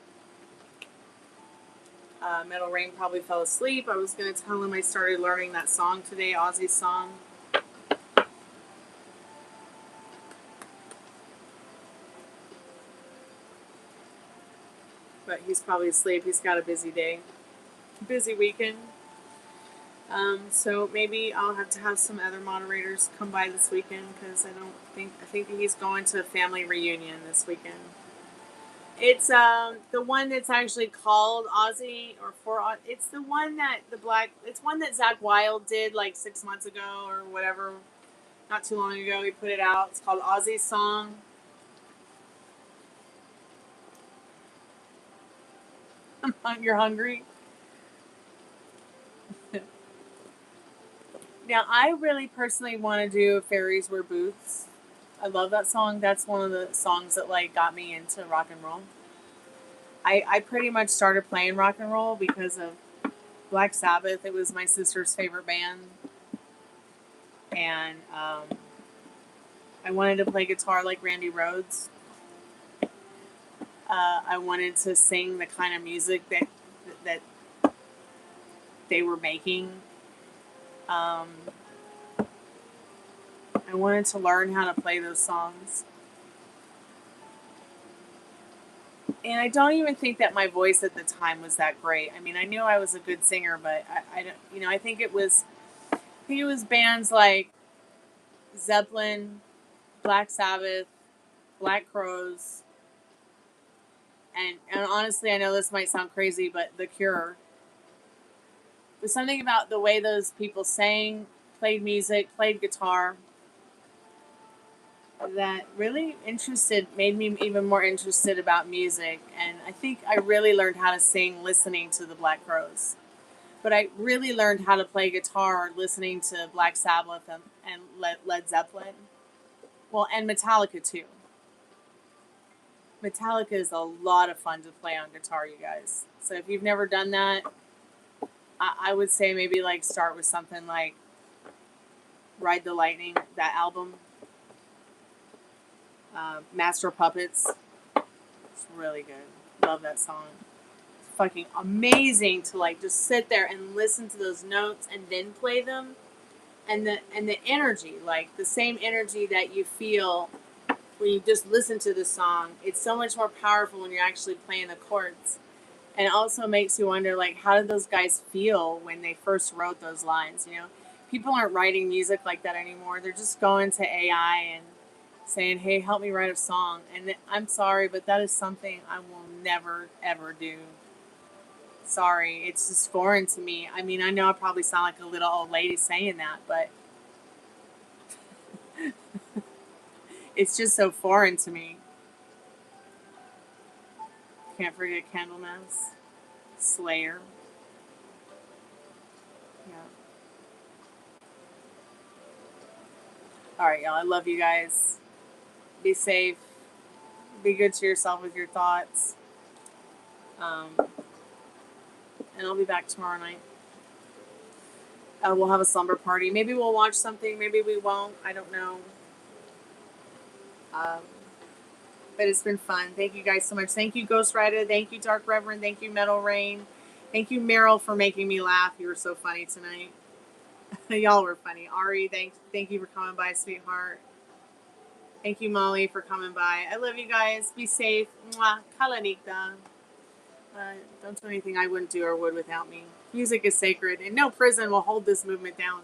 S1: Metal Rain probably fell asleep. I was going to tell him I started learning that song today, Ozzy's song. But he's probably asleep. He's got a busy day. Busy weekend. So maybe I'll have to have some other moderators come by this weekend because I think that he's going to a family reunion this weekend. It's the one that's actually called Ozzy or for it's the one that it's one that Zach Wilde did like 6 months ago or whatever, not too long ago. He put it out. It's called Ozzy's Song. You're hungry? Now, I really personally want to do Fairies Wear Boots. I love that song. That's one of the songs that like got me into rock and roll. I pretty much started playing rock and roll because of Black Sabbath. It was my sister's favorite band. And I wanted to play guitar like Randy Rhoads. I wanted to sing the kind of music that they were making. I wanted to learn how to play those songs. And I don't even think that my voice at the time was that great. I mean, I knew I was a good singer, but I don't, I think it was bands like Zeppelin, Black Sabbath, Black Crowes, and honestly, I know this might sound crazy, but The Cure. There's something about the way those people sang, played music, played guitar, that really made me even more interested about music. And I think I really learned how to sing listening to the Black Crowes. But I really learned how to play guitar listening to Black Sabbath and Led Zeppelin. Well, and Metallica too. Metallica is a lot of fun to play on guitar, you guys. So if you've never done that, I would say maybe like start with something like Ride the Lightning, that album. Master of Puppets. It's really good. Love that song. It's fucking amazing to like just sit there and listen to those notes and then play them. And the energy, like the same energy that you feel when you just listen to the song, it's so much more powerful when you're actually playing the chords. And it also makes you wonder, like, how did those guys feel when they first wrote those lines? People aren't writing music like that anymore. They're just going to AI and saying, hey, help me write a song. And I'm sorry, but that is something I will never, ever do. Sorry, it's just foreign to me. I mean, I know I probably sound like a little old lady saying that, but it's just so foreign to me. Can't forget Candlemass, Slayer. Yeah. All right, y'all. I love you guys. Be safe. Be good to yourself with your thoughts. And I'll be back tomorrow night. We'll have a slumber party. Maybe we'll watch something. Maybe we won't. I don't know. But it's been fun. Thank you guys so much. Thank you, Ghost Rider. Thank you, Dark Reverend. Thank you, Metal Rain. Thank you, Meryl, for making me laugh. You were so funny tonight. Y'all were funny. Ari, thank you for coming by, sweetheart. Thank you, Molly, for coming by. I love you guys. Be safe. Mwah. Kalanikta. Don't do anything I wouldn't do or would without me. Music is sacred, and no prison will hold this movement down.